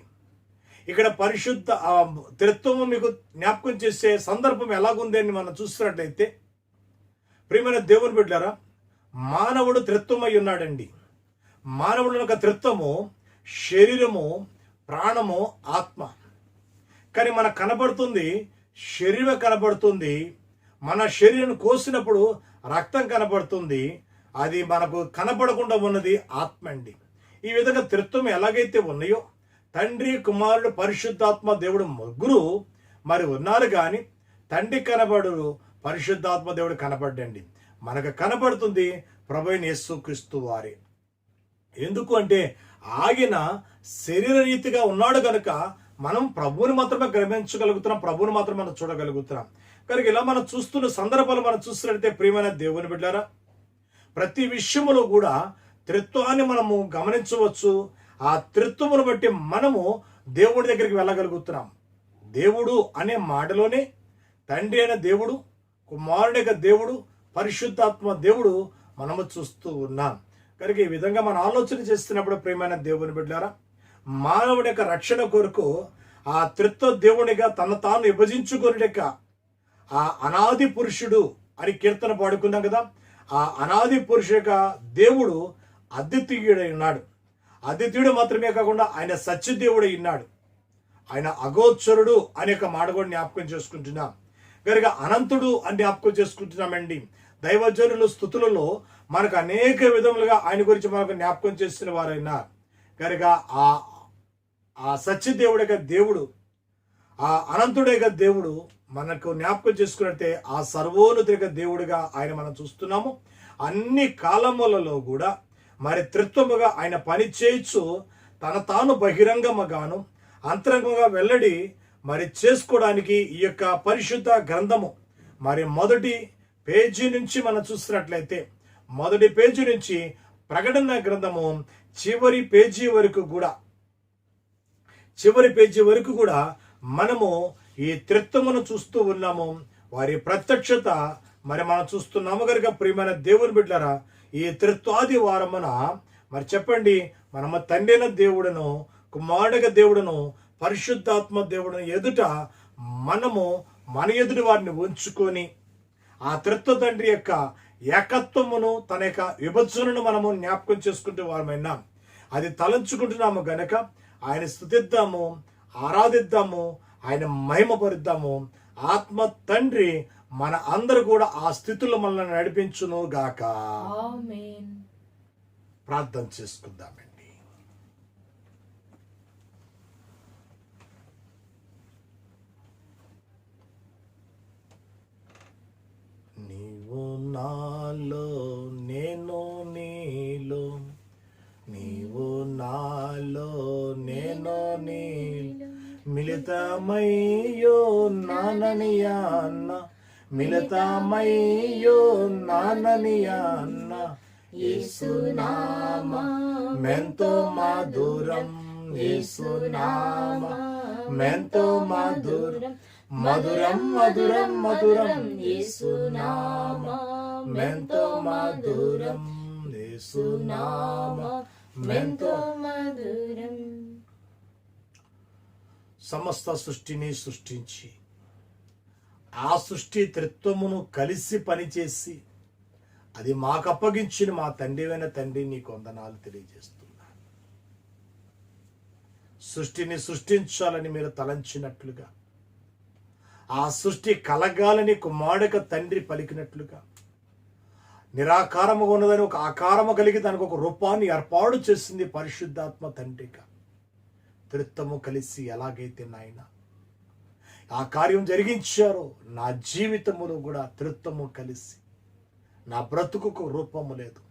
ఇక్కడ పరిశుద్ధ త్రిత్వము మీకు జ్ఞాపకం చేసే సందర్భం ఎలాగుంది అని మనం చూస్తున్నట్లయితే ప్రియమైన దేవుని బిడ్డలారా, మానవుడు త్రిత్వమై ఉన్నాడండి. మానవుడు యొక్క త్రిత్వము శరీరము, ప్రాణము, ఆత్మ. కానీ మనకు కనబడుతుంది శరీరం కనబడుతుంది. మన శరీరం కోసినప్పుడు రక్తం కనబడుతుంది. అది మనకు కనబడకుండా ఉన్నది ఆత్మ అండి. ఈ విధంగా త్రిత్వం ఎలాగైతే ఉన్నాయో తండ్రి, కుమారుడు, పరిశుద్ధాత్మ దేవుడు ముగ్గురు మరి ఉన్నారు. కానీ తండ్రి కనబడు, పరిశుద్ధాత్మ దేవుడు కనబడ్డండి. మనకు కనబడుతుంది ప్రభువైన యేసుక్రీస్తు వారి. ఎందుకు అంటే ఆయన శరీర రీతిగా ఉన్నాడు కనుక మనం ప్రభువుని మాత్రమే గ్రహించగలుగుతున్నాం, ప్రభువుని మాత్రమే మనం చూడగలుగుతున్నాం. కనుక ఇలా మనం చూస్తున్న సందర్భాలు మనం చూస్తున్నట్లయితే ప్రియమైన దేవుని బిడ్డలారా, ప్రతి విషయములో కూడా త్రిత్వాన్ని మనము గమనించవచ్చు. ఆ త్రిత్వమును బట్టి మనము దేవుడి దగ్గరికి వెళ్ళగలుగుతున్నాం. దేవుడు అనే మాటలోనే తండ్రి అయిన దేవుడు, కుమారుడి యొక్క దేవుడు, పరిశుద్ధాత్మ దేవుడు మనము చూస్తూ ఉన్నాం. కనుక ఈ విధంగా మనం ఆలోచన చేస్తున్నప్పుడు ప్రియమైన దేవుని బిడ్డలారా, మానవుడి యొక్క రక్షణ కొరకు ఆ త్రిత్వ దేవునిగా తన తాను విభజించుకునేక ఆ అనాది పురుషుడు అని కీర్తన పాడుకున్నాం కదా. ఆ అనాది పురుషుడిగా దేవుడు అద్వితీయుడై ఉన్నాడు. అద్వితీయుడు మాత్రమే కాకుండా ఆయన సత్యదేవుడై ఉన్నాడు. ఆయన అగోచరుడు అనే ఒక మాట కూడా జ్ఞాపకం చేసుకుంటున్నాం. కనుక అనంతుడు అని జ్ఞాపకం చేసుకుంటున్నామండి. దైవజనులు స్థుతులలో మనకు అనేక విధములుగా ఆయన గురించి మనకు జ్ఞాపకం చేస్తున్న వారైనా. కనుక ఆ సత్యదేవుడిగా దేవుడు, ఆ అనంతుడిగా దేవుడు మనకు జ్ఞాపకం చేసుకున్నట్టే ఆ సర్వోన్నతుడిగా దేవుడిగా ఆయన మనం చూస్తున్నాము. అన్ని కాలములలో కూడా మరి త్రిత్వముగా ఆయన పని చేయొచ్చు. తన తాను బహిరంగముగాను అంతరంగంగా వెల్లడి మరి చేసుకోవడానికి ఈ యొక్క పరిశుద్ధ గ్రంథము మరి మొదటి పేజీ నుంచి మనం చూసినట్లయితే, మొదటి పేజీ నుంచి ప్రకటన గ్రంథము చివరి పేజీ వరకు కూడా మనము ఈ త్రిత్వమును చూస్తూ ఉన్నాము. వారి ప్రత్యక్షత మరి మనం చూస్తున్నాము. కనుక ప్రియమైన దేవుని బిడ్డలారా, ఈ త్రిత్వాది వారమున మరి చెప్పండి, మనము తండ్రైన దేవుడును, కుమారుడిగా దేవుడును, పరిశుద్ధాత్మ దేవుడును ఎదుట మనము మన ఎదుటి వారిని ఉంచుకొని ఆ త్రిత్వ తండ్రి యొక్క ఏకత్వమును, తన యొక్క విభజనను మనము జ్ఞాపకం చేసుకుంటూ వారమైనా అది తలంచుకుంటున్నాము గనక ఆయన స్తుతిద్దాము, ఆరాధిద్దాము, ఆయన మహిమపరుద్దాము. ఆత్మ తండ్రి మన అందరూ కూడా ఆ స్థితిలో మనల్ని నడిపించును గాక. ఆమేన్. ప్రార్థన చేసుకుందామండి. నీవు నాలో నేను నీలో, నీవు నాలో నేను నీలో, మిళితమయ్యో నాననియాన్న, మిళితమయ్యో నాననియాన్న. యేసునామమెంతో మధురం, యేసునామమెంతో మధురం, మధురం మధురం మధురం, యేసునామమెంతో మధురం, యేసునామమెంతో మధురం. సమస్త సృష్టిని సృష్టించి ఆ సృష్టి త్రిత్వమును కలిసి పనిచేసి అది మాకు అప్పగించిన మా తండ్రివైన తండ్రి నీకు వందనాలు తెలియజేస్తున్నా. సృష్టిని సృష్టించాలని మీరు తలంచినట్లుగా, ఆ సృష్టి కలగాలని కుమారుడిక తండ్రి పలికినట్లుగా, నిరాకారముగా ఉన్నదని ఒక ఆకారము కలిగి దానికి ఒక రూపాన్ని ఏర్పాటు చేసింది పరిశుద్ధాత్మ తండ్రిగా. త్రిత్వము కలిసి ఎలాగైతే నాయన ఆ కార్యం జరిగించారో, నా జీవితములో కూడా త్రిత్వము కలిసి, నా బ్రతుకుకు రూపము లేదు,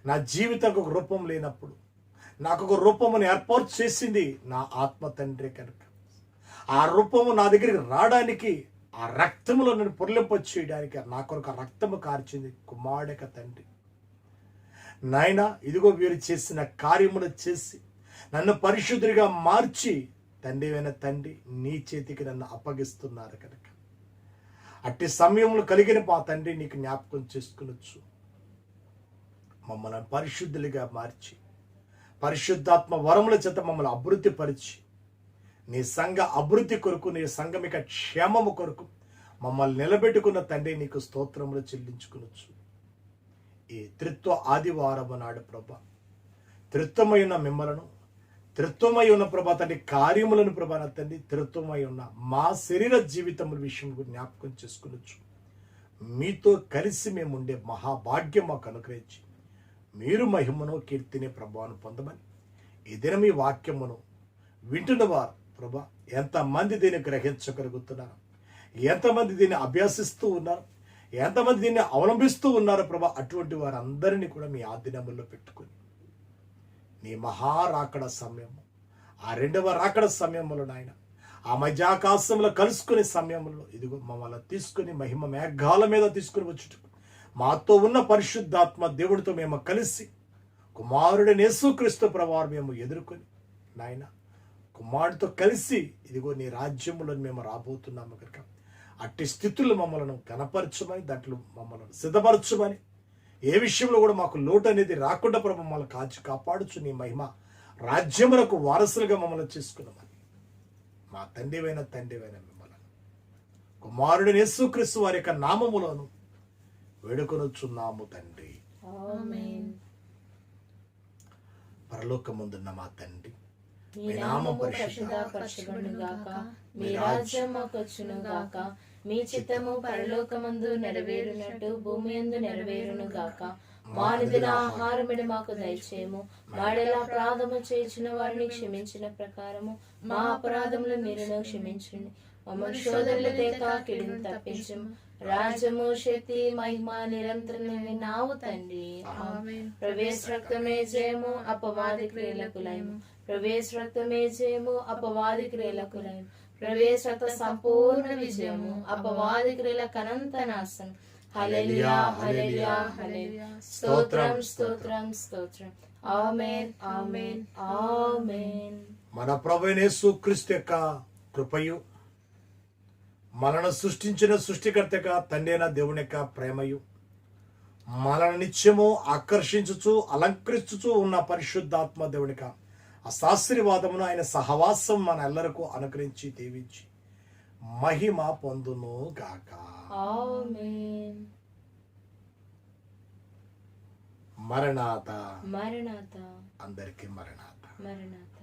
నా జీవితకు ఒక రూపం లేనప్పుడు నాకు ఒక రూపమును ఏర్పాటు చేసింది నా ఆత్మ తండ్రి కనుక, ఆ రూపము నా దగ్గరికి రావడానికి, ఆ రక్తములో నన్ను పొరలింప చేయడానికి నా కొరకు ఆ రక్తము కార్చింది కుమారుడిక తండ్రి. నాయన ఇదిగో వీరు చేసిన కార్యమును చేసి నన్ను పరిశుద్ధుడిగా మార్చి తండ్రివైన తండ్రి నీ చేతికి నన్ను అప్పగిస్తున్నారు కనుక అట్టి సమయంలో కలిగిన మా తండ్రి నీకు జ్ఞాపకం చేసుకునొచ్చు. మమ్మల్ని పరిశుద్ధులుగా మార్చి పరిశుద్ధాత్మ వరముల చేత మమ్మల్ని అభివృద్ధి పరిచి నీ సంఘ అభివృద్ధి కొరకు, నీ సంఘమిక క్షేమము కొరకు మమ్మల్ని నిలబెట్టుకున్న తండ్రి నీకు స్తోత్రములు చెల్లించుకునొచ్చు. ఈ త్రిత్వ ఆదివారము నాడు ప్రభా, త్రిత్వమై ఉన్న మిమ్మలను, త్రిత్వమై ఉన్న ప్రభా తండ్రి కార్యములను ప్రభా నా తండ్రి, త్రిత్వమై ఉన్న మా శరీర జీవితముల విషయం జ్ఞాపకం చేసుకునొచ్చు. మీతో కలిసి మేము ఉండే మహాభాగ్యం మాకు అనుగ్రహించి మీరు మహిమను కీర్తిని ప్రభావం పొందమని ఈ దినం ఈ వాక్యమును వింటున్న వారు ప్రభా ఎంతమంది దీన్ని గ్రహించగలుగుతున్నారు, ఎంతమంది దీన్ని అభ్యసిస్తూ ఉన్నారు, ఎంతమంది దీన్ని అవలంబిస్తూ ఉన్నారు ప్రభా, అటువంటి వారందరినీ కూడా మీ ఆధీనములో పెట్టుకుని నీ మహారాకడ సమయము, ఆ రెండవ రాకడ సమయంలో నాయన ఆ మధ్యాకాశంలో కలుసుకునే సమయంలో ఇదిగో మమ్మల్ని తీసుకుని మహిమ మేఘాల మీద తీసుకుని వచ్చుటకు మాతో ఉన్న పరిశుద్ధాత్మ దేవుడితో మేము కలిసి కుమారుడైన యేసుక్రీస్తు ప్రభువారు మేము ఎదుర్కొని నాయన కుమారుడితో కలిసి ఇదిగో నీ రాజ్యములో మేము రాబోతున్నాము కనుక అట్టి స్థితులు మమ్మల్ని కనపరచమని, దాంట్లో మమ్మల్ని సిద్ధపరచమని, ఏ విషయంలో కూడా మాకు లోటు అనేది రాకుండా ప్రభు మమ్మల్ని కాపాడుచు నీ మహిమ రాజ్యములకు వారసులుగా మమ్మల్ని చేసుకున్నామని మా తండ్రివైన మిమ్మల్ని కుమారుడైన యేసుక్రీస్తు వారి యొక్క నామములోను వేడుకొనుచున్నాము తండ్రి. ఆమేన్. పరలోకమందున్న మా తండ్రి, మీ నామము పరిశుద్ధపరచబడును గాక, మీ రాజ్యం మాకు వచ్చును గాక, మీ చిత్తము పరలోకమందు నెరవేరునట్టు భూమి యందు నెరవేరును గాక. మా అనుదిన ఆహారమును మాకు దయచేయము, మాడెలా అపరాధము చేసిన వారిని క్షమించిన ప్రకారము మా అపరాధములు మీరును క్షమించండి. మమ్మల్ని శోధనలు తేక కీడును తప్పించము. రాజ్యము, శక్తి, మహిమ నిరంతరం నావు తండ్రి. ఆమేన్. ప్రవేశ రక్తమే జయము, అపవాది క్రియలకు లయము. ప్రవేశ రక్తమే జయము, అపవాది క్రియలకు లయము. ప్రవేశ రక్త సంపూర్ణ విజయము, అపవాది క్రియలకు అనంత నాశనం. హల్లెలూయా, హల్లెలూయా, హల్లెలూయా. స్తోత్రం, స్తోత్రం, స్తోత్రం. ఆమేన్, ఆమేన్, ఆమేన్. మన ప్రభువైన యేసుక్రీస్తు యొక్క కృపయు, మనను సృష్టించిన సృష్టికర్తగా తండ్రి అయిన దేవుని యొక్క ప్రేమయు, మనల్ని నిత్యము ఆకర్షించుచు అలంకరించుచు ఉన్న పరిశుద్ధాత్మ దేవుని యొక్క అశాస్త్రీవాదమును, ఆయన సహవాసం మన ఎల్లరకు అనుగ్రహించి దీవించి మహిమ పొందును గాక. ఆమేన్. మరణాత. మరణాత. అందరికీ మరణాత. మరణాత.